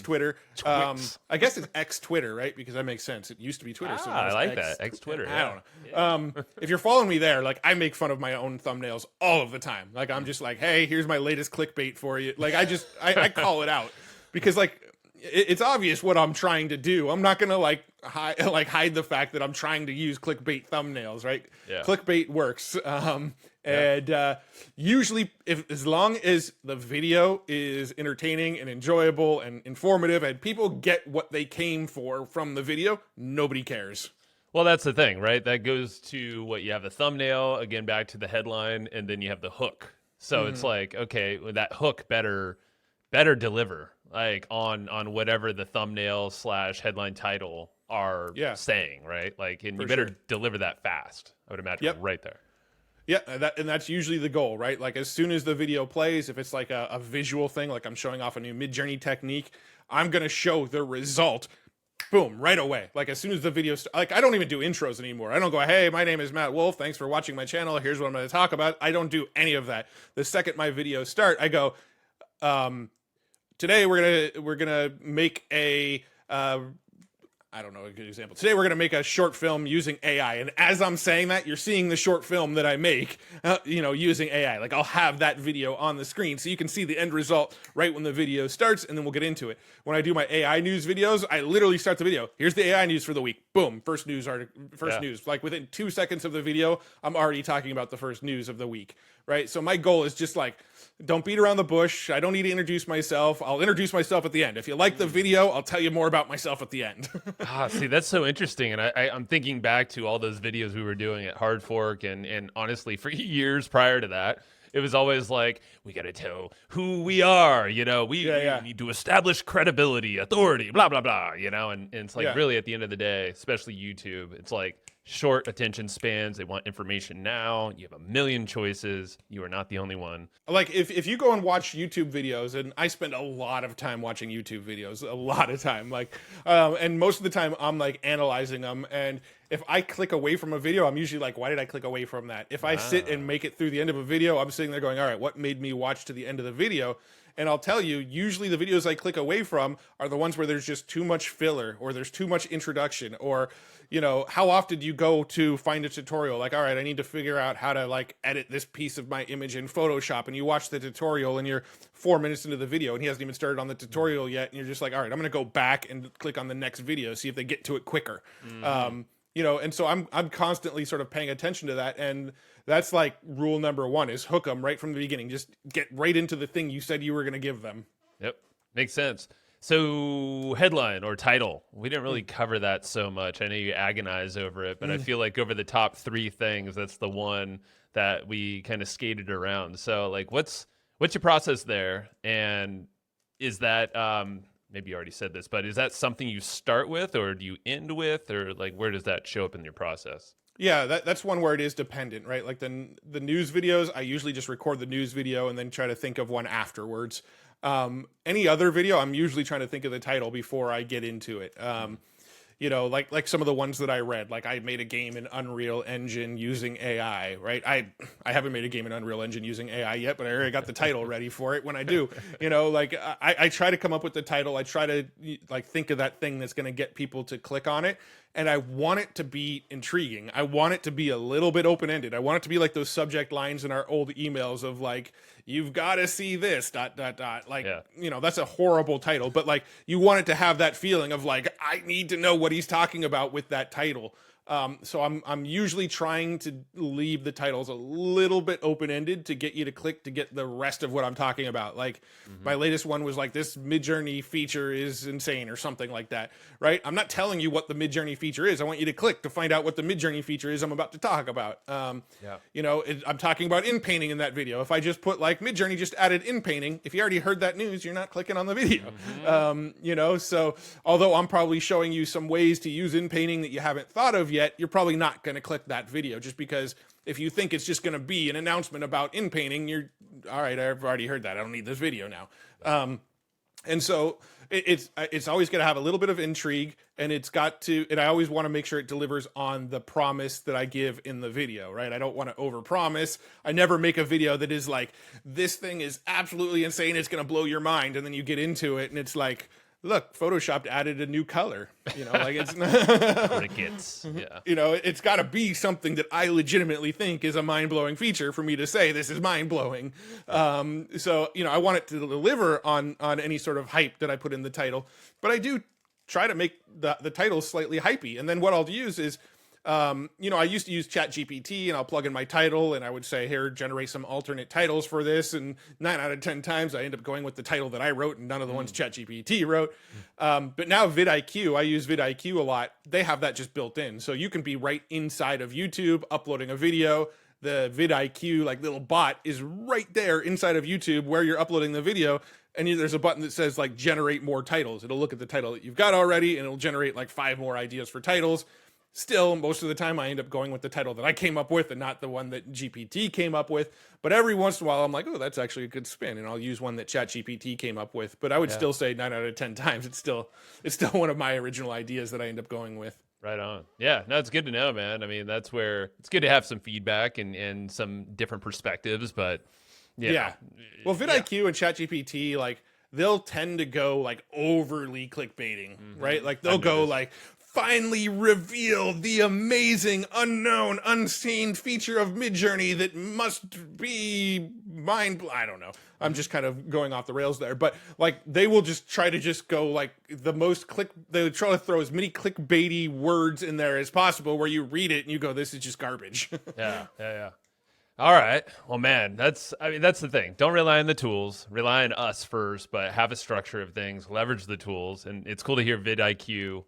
A: Twitter. I guess it's X Twitter, right? Because that makes sense. It used to be Twitter. So
B: I like that. X Twitter.
A: I don't know. If you're following me there, like, I make fun of my own thumbnails all of the time. Like, I'm just like, hey, here's my latest clickbait for you. Like, I call it out because, like, it's obvious what I'm trying to do. I'm not gonna hide the fact that I'm trying to use clickbait thumbnails, right?
B: Yeah.
A: Clickbait works. And usually, as long as the video is entertaining and enjoyable and informative, and people get what they came for from the video, nobody cares.
B: Well, that's the thing, right? That goes to what you have the thumbnail, again, back to the headline, and then you have the hook. So it's like, okay, well, that hook better deliver, like on whatever the thumbnail / headline title are saying, right? Like, and you better deliver that fast, I would imagine, right there.
A: Yeah, and that's usually the goal, right? Like, as soon as the video plays, if it's like a visual thing, like I'm showing off a new Mid-Journey technique, I'm going to show the result, boom, right away. Like, as soon as the video, like, I don't even do intros anymore. I don't go, hey, my name is Matt Wolfe. Thanks for watching my channel. Here's what I'm going to talk about. I don't do any of that. The second my videos start, I go, today we're gonna make a I don't know a good example. Today we're gonna make a short film using AI, and as I'm saying that, you're seeing the short film that I make, using AI. Like, I'll have that video on the screen, so you can see the end result right when the video starts, and then we'll get into it. When I do my AI news videos, I literally start the video. Here's the AI news for the week. Boom, first news. Like, within 2 seconds of the video, I'm already talking about the first news of the week, right? So my goal is just like, don't beat around the bush. I don't need to introduce myself. I'll introduce myself at the end. If you like the video, I'll tell you more about myself at the end.
B: See, that's so interesting. And I'm thinking back to all those videos we were doing at Hard Fork. And honestly, for years prior to that, it was always like, we got to tell who we are. You know, we need to establish credibility, authority, blah, blah, blah, you know. And it's like, really, at the end of the day, especially YouTube, it's like, short attention spans. They want information now. You have a million choices. You are not the only one.
A: Like if you go and watch YouTube videos, and I spend a lot of time watching YouTube videos, a lot of time, like, and most of the time I'm like analyzing them. And if I click away from a video, I'm usually like, why did I click away from that? If I sit and make it through the end of a video, I'm sitting there going, all right, what made me watch to the end of the video? And I'll tell you, usually the videos I click away from are the ones where there's just too much filler, or there's too much introduction, or, you know, how often do you go to find a tutorial? Like, all right, I need to figure out how to like edit this piece of my image in Photoshop, and you watch the tutorial and you're 4 minutes into the video and he hasn't even started on the tutorial yet. And you're just like, all right, I'm going to go back and click on the next video, see if they get to it quicker. You know, and so I'm constantly sort of paying attention to that. And that's like rule number one, is hook them right from the beginning. Just get right into the thing you said you were going to give them.
B: Yep. Makes sense. So headline or title, we didn't really cover that so much. I know you agonize over it, but I feel like over the top 3 things, that's the one that we kind of skated around. So like, what's your process there? And is that, maybe you already said this, but is that something you start with, or do you end with, or like, where does that show up in your process?
A: Yeah, that's one where it is dependent, right? Like the news videos, I usually just record the news video and then try to think of one afterwards. Any other video, I'm usually trying to think of the title before I get into it. You know, like some of the ones that I read, like I made a game in Unreal Engine using AI, right? I haven't made a game in Unreal Engine using AI yet, but I already got the title ready for it when I do. You know, like I try to come up with the title. I try to like think of that thing that's going to get people to click on it. And I want it to be intriguing. I want it to be a little bit open-ended. I want it to be like those subject lines in our old emails of like, you've got to see this, ... Like, you know, that's a horrible title, but like you want it to have that feeling of like, I need to know what he's talking about with that title. So I'm usually trying to leave the titles a little bit open-ended to get you to click to get the rest of what I'm talking about. Like my latest one was like, this Midjourney feature is insane, or something like that, right? I'm not telling you what the Midjourney feature is. I want you to click to find out what the Midjourney feature is I'm about to talk about. You know, I'm talking about in painting in that video. If I just put like Midjourney just added in painting, if you already heard that news, you're not clicking on the video. You know, so although I'm probably showing you some ways to use in painting that you haven't thought of yet, you're probably not going to click that video, just because if you think it's just going to be an announcement about in painting, you're all right, I've already heard that, I don't need this video now. And so it's always going to have a little bit of intrigue, and I always want to make sure it delivers on the promise that I give in the video, right? I don't want to overpromise. I never make a video that is like, this thing is absolutely insane, it's going to blow your mind, and then you get into it and it's like, look, Photoshop added a new color. You know, like it's
B: crickets. Yeah.
A: You know, it's got to be something that I legitimately think is a mind-blowing feature for me to say this is mind-blowing. So, you know, I want it to deliver on any sort of hype that I put in the title, but I do try to make the title slightly hypey. And then what I'll use is, you know, I used to use ChatGPT, and I'll plug in my title and I would say, here, generate some alternate titles for this. And 9 out of 10 times I end up going with the title that I wrote and none of the ones ChatGPT wrote. But now vidIQ, I use vidIQ a lot. They have that just built in. So you can be right inside of YouTube uploading a video. The vidIQ like little bot is right there inside of YouTube where you're uploading the video. And there's a button that says like generate more titles. It'll look at the title that you've got already and it'll generate like 5 more ideas for titles. Still, most of the time I end up going with the title that I came up with and not the one that GPT came up with. But every once in a while I'm like, oh, that's actually a good spin, and I'll use one that ChatGPT came up with. But I would still say 9 out of 10 times it's still one of my original ideas that I end up going with.
B: Right on. Yeah, no, it's good to know, man. I mean, that's where it's good to have some feedback and some different perspectives, but yeah.
A: Well, vidIQ and ChatGPT, like, they'll tend to go like overly clickbaiting, right? Like they'll go like, finally revealed the amazing, unknown, unseen feature of Midjourney that must be I don't know. I'm just kind of going off the rails there. But like they will just try to just go like they try to throw as many clickbaity words in there as possible where you read it and you go, this is just garbage.
B: Yeah. All right. Well, man, that's the thing. Don't rely on the tools. Rely on us first, but have a structure of things. Leverage the tools. And it's cool to hear vidIQ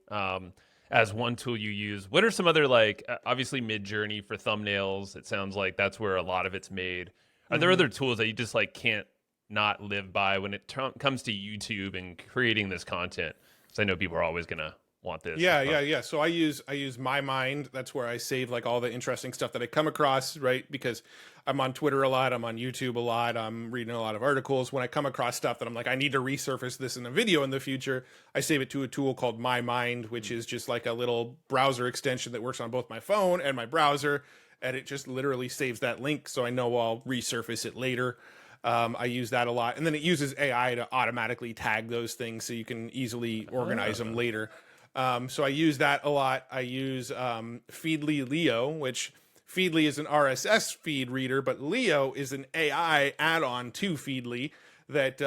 B: as one tool you use. What are some other, like, obviously Midjourney for thumbnails? It sounds like that's where a lot of it's made. Are there other tools that you just like can't not live by when it comes to YouTube and creating this content? Because I know people are always going to want this.
A: Yeah. So I use My Mind. That's where I save like all the interesting stuff that I come across, right? Because I'm on Twitter a lot, I'm on YouTube a lot, I'm reading a lot of articles. When I come across stuff that I'm like, I need to resurface this in a video in the future, I save it to a tool called My Mind, which is just like a little browser extension that works on both my phone and my browser, and it just literally saves that link, so I know I'll resurface it later. I use that a lot, and then it uses AI to automatically tag those things so you can easily organize them later. So I use that a lot. I use Feedly Leo, which Feedly is an RSS feed reader, but Leo is an AI add-on to Feedly that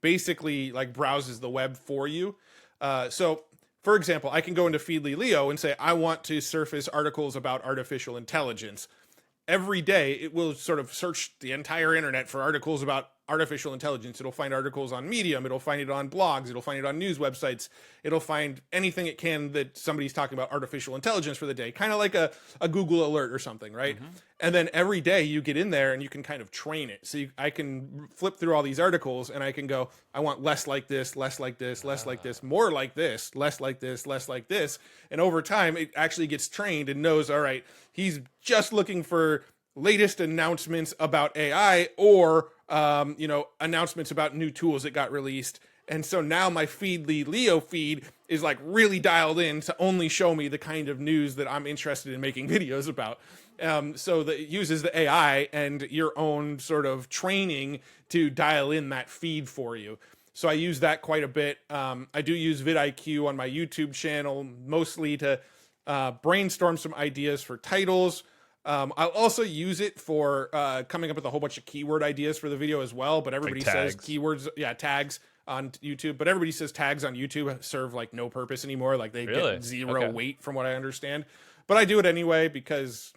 A: basically like browses the web for you. So, for example, I can go into Feedly Leo and say, I want to surface articles about artificial intelligence. Every day, it will sort of search the entire internet for articles about artificial intelligence. It'll find articles on Medium. It'll find it on blogs. It'll find it on news websites. It'll find anything it can that somebody's talking about artificial intelligence for the day, kind of like a Google alert or something, right? Mm-hmm. And then every day you get in there and you can kind of train it. So I can flip through all these articles and I can go, I want less like this, less like this, less like this, more like this, less like this, less like this. And over time, it actually gets trained and knows, all right, he's just looking for latest announcements about AI or announcements about new tools that got released. And so now my Feedly Leo feed is like really dialed in to only show me the kind of news that I'm interested in making videos about. So that it uses the AI and your own sort of training to dial in that feed for you. So I use that quite a bit. I do use vidIQ on my YouTube channel, mostly to brainstorm some ideas for titles. I'll also use it for coming up with a whole bunch of keyword ideas for the video as well. But everybody says keywords, tags on YouTube. But everybody says tags on YouTube serve like no purpose anymore. Like they get zero weight from what I understand. But I do it anyway because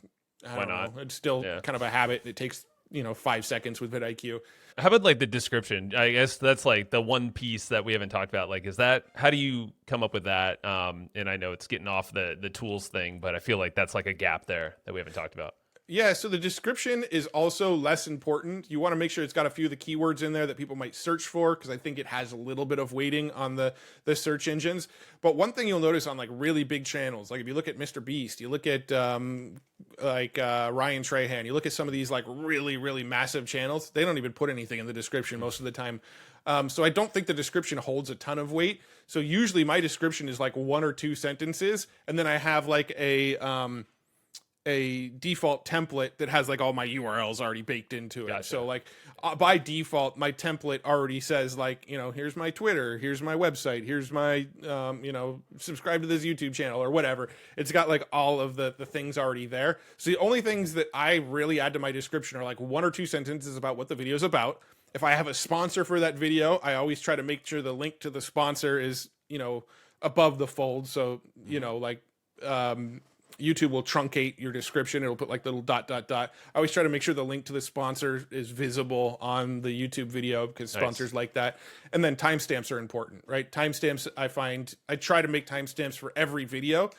A: I don't know. It's still kind of a habit. It takes 5 seconds with vidIQ.
B: How about like the description? I guess that's like the one piece that we haven't talked about. Like, how do you come up with that? And I know it's getting off the tools thing, but I feel like that's like a gap there that we haven't talked about.
A: Yeah, so the description is also less important. You want to make sure it's got a few of the keywords in there that people might search for, because I think it has a little bit of weighting on the search engines. But one thing you'll notice on like really big channels, like if you look at Mr. Beast, you look at Ryan Trahan, you look at some of these like really, really massive channels, they don't even put anything in the description most of the time. So I don't think the description holds a ton of weight. So usually my description is like 1 or 2 sentences, and then I have like a default template that has like all my URLs already baked into it. Gotcha. So like by default, my template already says like, here's my Twitter, here's my website, here's my, subscribe to this YouTube channel or whatever. It's got like all of the things already there. So the only things that I really add to my description are like 1 or 2 sentences about what the video is about. If I have a sponsor for that video, I always try to make sure the link to the sponsor is, above the fold. So, YouTube will truncate your description. It'll put like little ... I always try to make sure the link to the sponsor is visible on the YouTube video because sponsors like that. And then timestamps are important, right? Timestamps, I try to make timestamps for every video.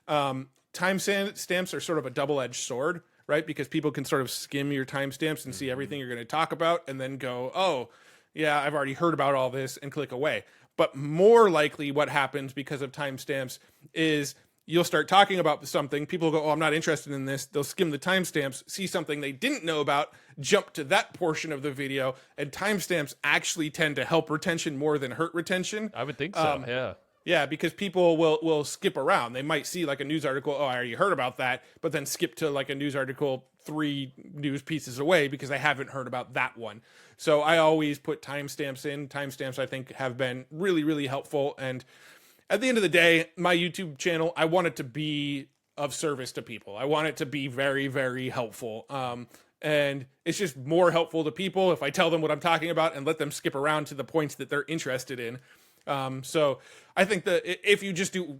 A: Timestamps are sort of a double-edged sword, right? Because people can sort of skim your timestamps and see everything you're going to talk about and then go, oh, yeah, I've already heard about all this, and click away. But more likely what happens because of timestamps is you'll start talking about something. People go, oh, I'm not interested in this. They'll skim the timestamps, see something they didn't know about, jump to that portion of the video. And timestamps actually tend to help retention more than hurt retention.
B: I would think so, yeah.
A: Yeah, because people will skip around. They might see like a news article, oh, I already heard about that, but then skip to like a news article 3 news pieces away because they haven't heard about that one. So I always put timestamps in. Timestamps, I think, have been really, really helpful. And at the end of the day, my YouTube channel, I want it to be of service to people. I want it to be very, very helpful. And it's just more helpful to people if I tell them what I'm talking about and let them skip around to the points that they're interested in. So I think that if you just do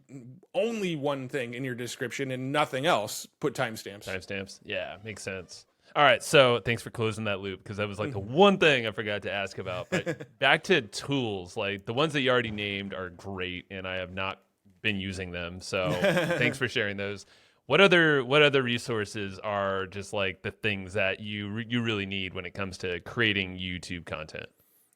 A: only one thing in your description and nothing else, put timestamps.
B: Timestamps. Yeah, makes sense. All right, so thanks for closing that loop because that was like the one thing I forgot to ask about. But back to tools, like the ones that you already named are great, and I have not been using them. So thanks for sharing those. What other resources are just like the things that you really need when it comes to creating YouTube content?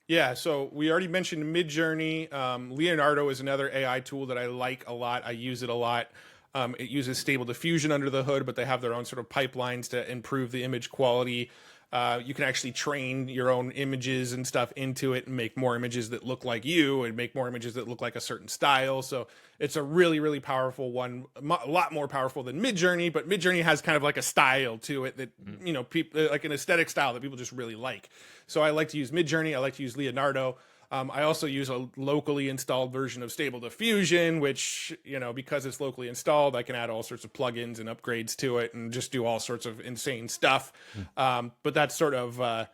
A: Yeah, so we already mentioned Midjourney. Leonardo is another AI tool that I like a lot. I use it a lot. It uses Stable Diffusion under the hood, but they have their own sort of pipelines to improve the image quality. You can actually train your own images and stuff into it and make more images that look like you and make more images that look like a certain style. So it's a really, really powerful one, a lot more powerful than Midjourney, but Midjourney has kind of like a style to it that, you know, people like an aesthetic style that people just really like. So I like to use Midjourney. I like to use Leonardo. I also use a locally installed version of Stable Diffusion, which, you know, because it's locally installed, I can add all sorts of plugins and upgrades to it and just do all sorts of insane stuff. But that's sort of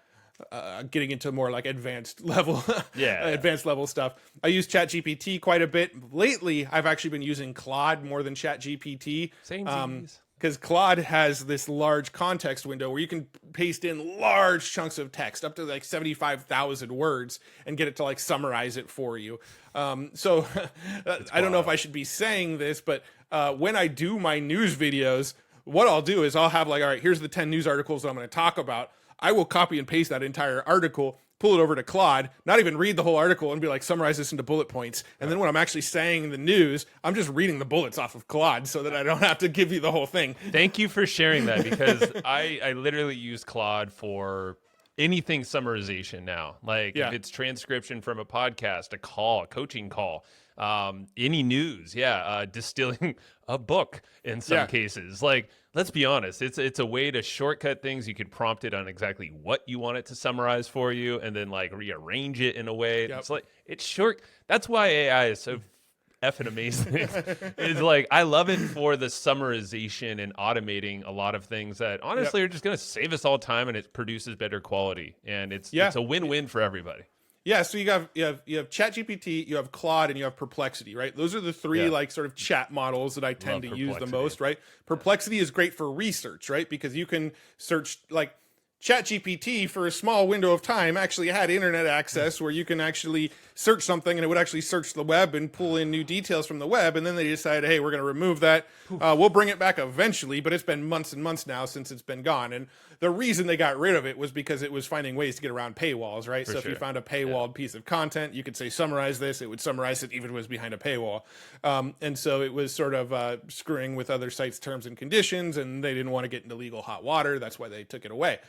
A: getting into more like advanced level, advanced level stuff. I use ChatGPT quite a bit. Lately, I've actually been using Claude more than ChatGPT.
B: Same
A: because Claude has this large context window where you can paste in large chunks of text up to like 75,000 words and get it to like summarize it for you. So I don't know if I should be saying this, but when I do my news videos, what I'll do is I'll have like, all right, here's the 10 news articles that I'm going to talk about. I will copy and paste that entire article, pull it over to Claude, not even read the whole article and be like, summarize this into bullet points. And then when I'm actually saying the news, I'm just reading the bullets off of Claude so that I don't have to give you the whole thing.
B: Thank you for sharing that, because I literally use Claude for anything summarization now. Like if it's transcription from a podcast, a call, a coaching call, any news, distilling a book in some cases. Like, let's be honest, it's a way to shortcut things. You could prompt it on exactly what you want it to summarize for you, and then like rearrange it in a way. It's like it's short. That's why AI is so effing amazing. It's like I love it for the summarization and automating a lot of things that honestly are just going to save us all time, and it produces better quality, and it's a win-win for everybody.
A: Yeah, so you have ChatGPT, you have Claude, and you have Perplexity, right? Those are the three like sort of chat models that I tend to use the most, right? Perplexity is great for research, right? Because you can search like ChatGPT for a small window of time actually had internet access where you can actually search something and it would actually search the web and pull in new details from the web. And then they decided, hey, we're going to remove that. We'll bring it back eventually, but it's been months and months now since it's been gone. And the reason they got rid of it was because it was finding ways to get around paywalls, right? So if you found a paywalled piece of content, you could say, summarize this. It would summarize it even if it was behind a paywall. And so it was sort of screwing with other sites' terms and conditions, and they didn't want to get into legal hot water. That's why they took it away.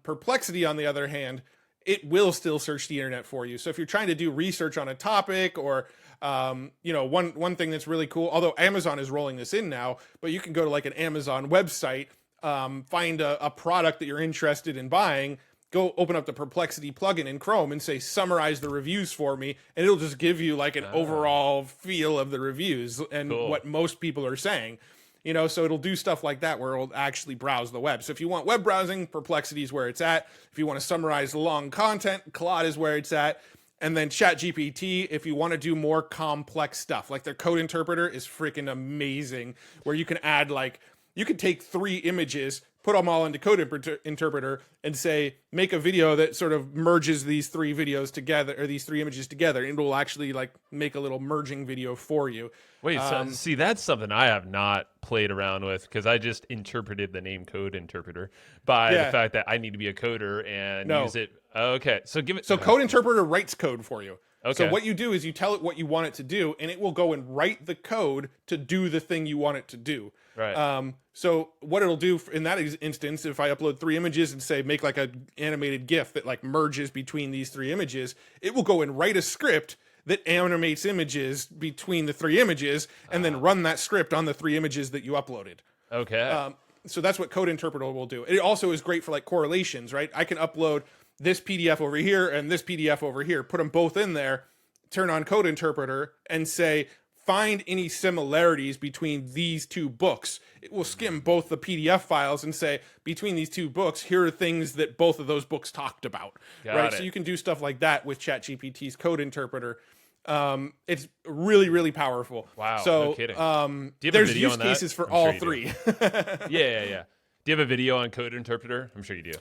A: Perplexity, on the other hand, it will still search the internet for you. So if you're trying to do research on a topic or, one thing that's really cool, although Amazon is rolling this in now, but you can go to like an Amazon website, find a product that you're interested in buying, go open up the Perplexity plugin in Chrome and say, summarize the reviews for me. And it'll just give you like an overall feel of the reviews and what most people are saying. You know, so it'll do stuff like that where it'll actually browse the web. So if you want web browsing, Perplexity is where it's at. If you want to summarize long content, Claude is where it's at. And then ChatGPT, if you want to do more complex stuff, like their code interpreter is freaking amazing, where you can add like, you could take 3 images, put them all into code interpreter and say, make a video that sort of merges these 3 videos together, or these 3 images together. And it will actually like make a little merging video for you.
B: Wait, so see, that's something I have not played around with, because I just interpreted the name code interpreter by the fact that I need to be a coder and use it. Okay, so give it.
A: So code interpreter writes code for you. Okay. So what you do is you tell it what you want it to do, and it will go and write the code to do the thing you want it to do.
B: Right.
A: So what it'll do in that instance, if I upload 3 images and say, make like a animated GIF that like merges between these 3 images, it will go and write a script that animates images between the 3 images and then run that script on the 3 images that you uploaded.
B: Okay.
A: So that's what code interpreter will do. It also is great for like correlations, right? I can upload this PDF over here and this PDF over here, put them both in there, turn on code interpreter and say, find any similarities between these 2 books. It will skim both the PDF files and say, between these 2 books, here are things that both of those books talked about. Right? So you can do stuff like that with ChatGPT's code interpreter. It's really, really powerful.
B: Wow.
A: So
B: no kidding.
A: there's use cases for all 3.
B: Yeah. Do you have a video on code interpreter? I'm sure you do.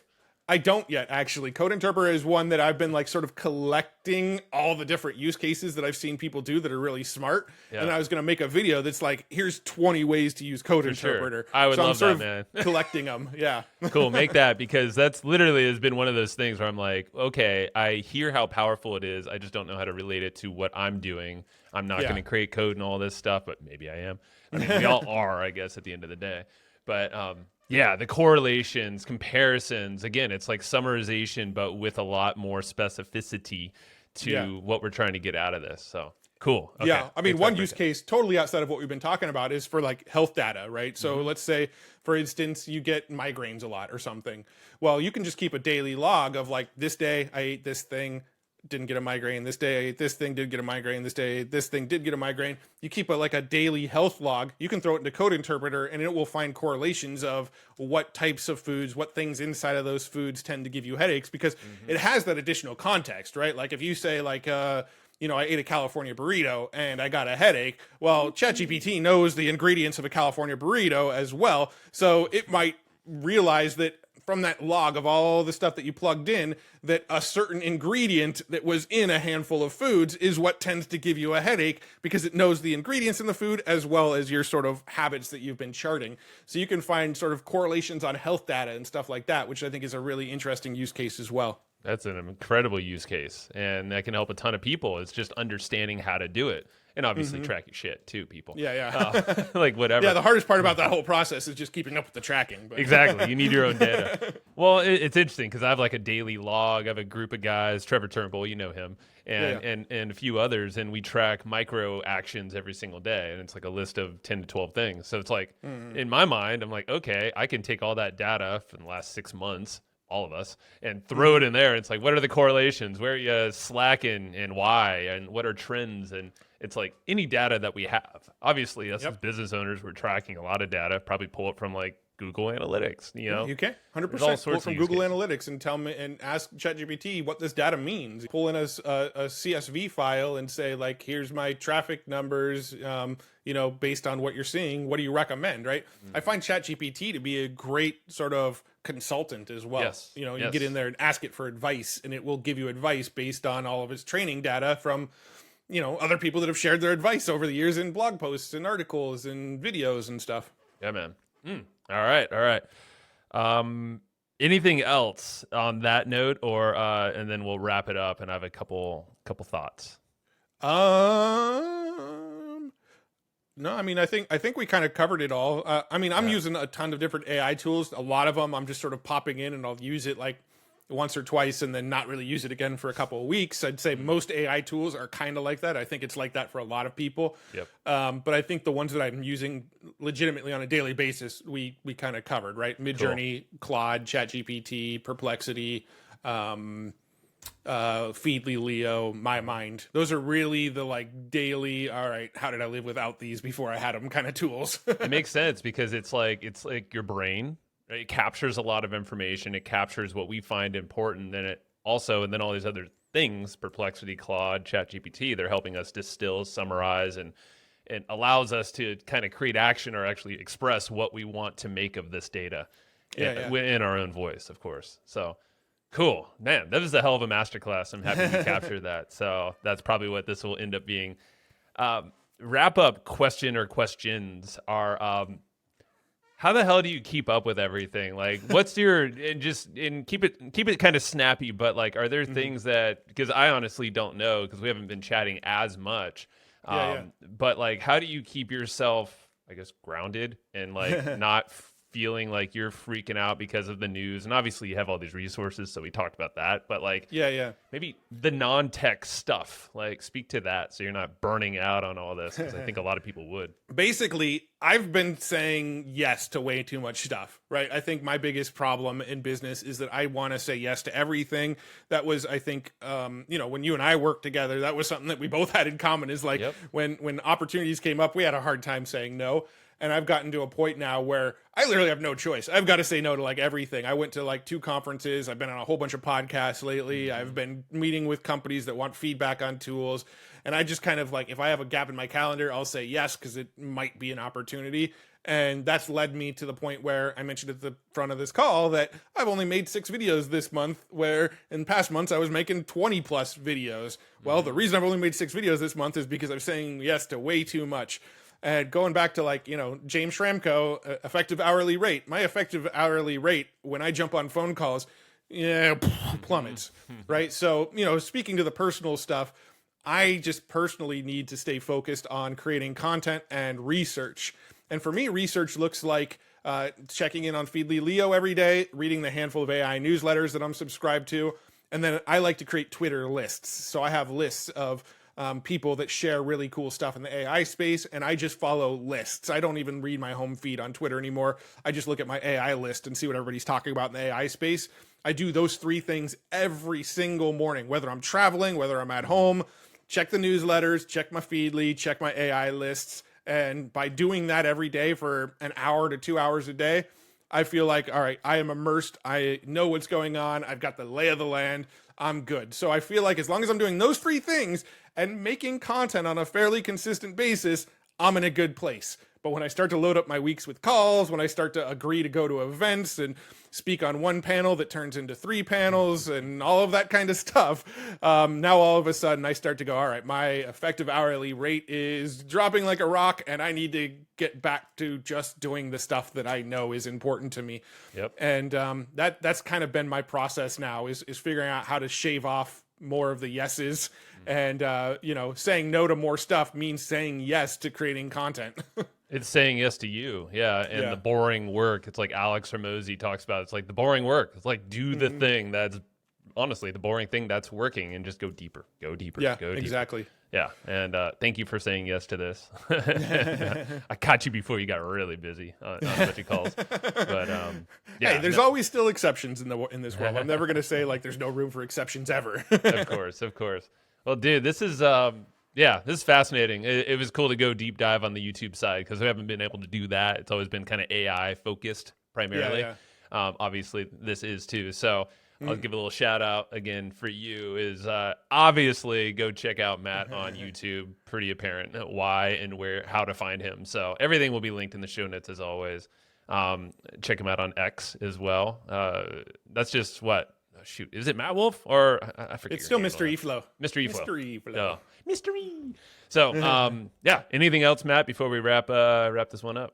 A: I don't yet, actually. Code Interpreter is one that I've been like sort of collecting all the different use cases that I've seen people do that are really smart. Yeah. And I was going to make a video that's like, here's 20 ways to use Code Interpreter.
B: Sure. I would love that, man.
A: Collecting them. Yeah.
B: Cool. Make that, because that's literally has been one of those things where I'm like, okay, I hear how powerful it is. I just don't know how to relate it to what I'm doing. I'm not going to create code and all this stuff, but maybe I am. I mean, we all are, I guess, at the end of the day. But yeah, the correlations, comparisons, again, it's like summarization, but with a lot more specificity to what we're trying to get out of this. So cool. Okay.
A: Yeah. I mean, one use case totally outside of what we've been talking about is for like health data, right? So let's say, for instance, you get migraines a lot or something. Well, you can just keep a daily log of like, this day I ate this thing, didn't get a migraine. This day I ate this thing, did get a migraine. This day this thing did get a migraine. You keep like a daily health log. You can throw it into Code Interpreter and it will find correlations of what types of foods, what things inside of those foods tend to give you headaches, because it has that additional context, right? Like if you say like, I ate a California burrito and I got a headache. Well, ChatGPT knows the ingredients of a California burrito as well. So it might realize that from that log of all the stuff that you plugged in, that a certain ingredient that was in a handful of foods is what tends to give you a headache, because it knows the ingredients in the food as well as your sort of habits that you've been charting. So you can find sort of correlations on health data and stuff like that, which I think is a really interesting use case as well.
B: That's an incredible use case, and that can help a ton of people. It's just understanding how to do it. And obviously tracking shit too, people.
A: Yeah.
B: Like whatever.
A: Yeah, the hardest part about that whole process is just keeping up with the tracking. But.
B: Exactly. You need your own data. Well, it's interesting because I have like a daily log. I have a group of guys, Trevor Turnbull, you know him, and a few others, and we track micro actions every single day. And it's like a list of 10 to 12 things. So it's like, in my mind, I'm like, okay, I can take all that data from the last 6 months, all of us, and throw it in there. It's like, what are the correlations? Where are you slacking and why? And what are trends? And it's like any data that we have. Obviously, us as business owners, we're tracking a lot of data. Probably pull it from like Google Analytics. You know,
A: you can 100% pull it from Google Analytics and tell me and ask ChatGPT what this data means. Pull in a CSV file and say like, here's my traffic numbers. Based on what you're seeing, what do you recommend? Right? I find ChatGPT to be a great sort of consultant as well.
B: Yes.
A: You get in there and ask it for advice, and it will give you advice based on all of its training data from other people that have shared their advice over the years in blog posts and articles and videos and stuff.
B: Yeah, man. All right. Anything else on that note, or and then we'll wrap it up, and I have a couple thoughts.
A: No, I mean, I think we kind of covered it all. I'm using a ton of different AI tools. A lot of them I'm just sort of popping in and I'll use it like once or twice and then not really use it again for a couple of weeks. I'd say most AI tools are kind of like that. I think it's like that for a lot of people.
B: Yep.
A: But I think the ones that I'm using legitimately on a daily basis, we kind of covered, right? Midjourney, Claude, ChatGPT, Perplexity, Feedly, Leo, My Mind. Those are really the like daily, all right, how did I live without these before I had them kind of tools.
B: It makes sense because it's like your brain. It captures a lot of information. It captures what we find important. And then all these other things, Perplexity, Claude, ChatGPT, they're helping us distill, summarize, and it allows us to kind of create action or actually express what we want to make of this data in our own voice, of course. So cool, man, that was a hell of a masterclass. I'm happy we captured that. So that's probably what this will end up being. Wrap up question or questions are, how the hell do you keep up with everything? Like, what's your keep it kind of snappy, but like, are there things that, because I honestly don't know because we haven't been chatting as much. But like, how do you keep yourself, I guess, grounded and like not feeling like you're freaking out because of the news? And obviously you have all these resources, so we talked about that, but like maybe the non-tech stuff, like speak to that so you're not burning out on all this, because I think a lot of people would.
A: Basically, I've been saying yes to way too much stuff, right? I think my biggest problem in business is that I want to say yes to everything. That was, I think, when you and I worked together, that was something that we both had in common, is like when opportunities came up, we had a hard time saying no. And I've gotten to a point now where I literally have no choice. I've got to say no to like everything. I went to like 2 conferences. I've been on a whole bunch of podcasts lately. I've been meeting with companies that want feedback on tools. And I just kind of like, if I have a gap in my calendar, I'll say yes, because it might be an opportunity. And that's led me to the point where I mentioned at the front of this call that I've only made 6 videos this month, where in past months I was making 20 plus videos. Well, the reason I've only made 6 videos this month is because I'm saying yes to way too much. And going back to like, James Schramko, effective hourly rate. My effective hourly rate when I jump on phone calls, plummets, right? So, speaking to the personal stuff, I just personally need to stay focused on creating content and research. And for me, research looks like checking in on Feedly Leo every day, reading the handful of AI newsletters that I'm subscribed to. And then I like to create Twitter lists. So I have lists of people that share really cool stuff in the AI space, and I just follow lists. I don't even read my home feed on Twitter anymore. I just look at my AI list and see what everybody's talking about in the AI space. I do those 3 things every single morning, whether I'm traveling, whether I'm at home. Check the newsletters, check my Feedly, check my AI lists. And by doing that every day for an hour to 2 hours a day, I feel like, all right, I am immersed. I know what's going on. I've got the lay of the land. I'm good. So I feel like as long as I'm doing those 3 things and making content on a fairly consistent basis, I'm in a good place. But when I start to load up my weeks with calls, when I start to agree to go to events and speak on one panel that turns into 3 panels and all of that kind of stuff, now all of a sudden I start to go, all right, my effective hourly rate is dropping like a rock, and I need to get back to just doing the stuff that I know is important to me.
B: Yep.
A: And that's kind of been my process now, is figuring out how to shave off more of the yeses. And, saying no to more stuff means saying yes to creating content.
B: It's saying yes to you. Yeah. And the boring work, it's like Alex Hormozy talks about. It's like the boring work. It's like do the thing that's honestly the boring thing that's working, and just go deeper, go deeper.
A: Yeah,
B: go deeper.
A: exactly.
B: Yeah. And thank you for saying yes to this. I caught you before you got really busy on a bunch of calls. But
A: hey, there's always still exceptions in this world. I'm never going to say like there's no room for exceptions ever.
B: Of course. Well, dude, this is this is fascinating. It was cool to go deep dive on the YouTube side, because we haven't been able to do that. It's always been kind of AI focused primarily.
A: Yeah.
B: Obviously, this is too. So I'll give a little shout out again for you. Is obviously go check out Matt on YouTube. Pretty apparent why and how to find him. So everything will be linked in the show notes as always. Check him out on X as well. That's just what. Shoot, is it Matt Wolfe or I forget?
A: It's still Mr. E-Flow.
B: Mr. E-Flow.
A: Mr. E-Flow.
B: No. Mr. E. So, anything else, Matt, before we wrap this one up?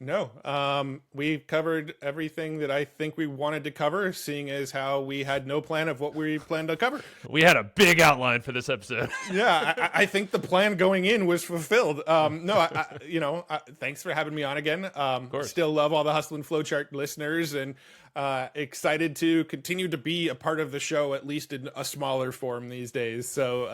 A: No. We've covered everything that I think we wanted to cover, seeing as how we had no plan of what we planned to cover.
B: We had a big outline for this episode.
A: Yeah, I think the plan going in was fulfilled. Thanks for having me on again. Of course. Still love all the Hustle and Flowchart listeners, and excited to continue to be a part of the show, at least in a smaller form these days. So,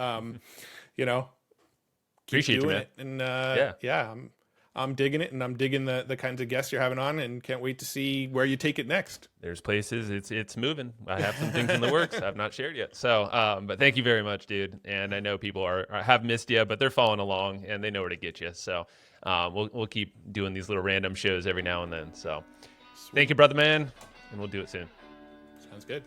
B: appreciate
A: doing
B: you, man.
A: it. And I'm digging it, and I'm digging the kinds of guests you're having on, and can't wait to see where you take it next.
B: There's places it's moving. I have some things in the works I've not shared yet. So, but thank you very much, dude. And I know people have missed you, but they're following along and they know where to get you. So, we'll keep doing these little random shows every now and then. So, thank you, brother man, and we'll do it soon.
A: Sounds good.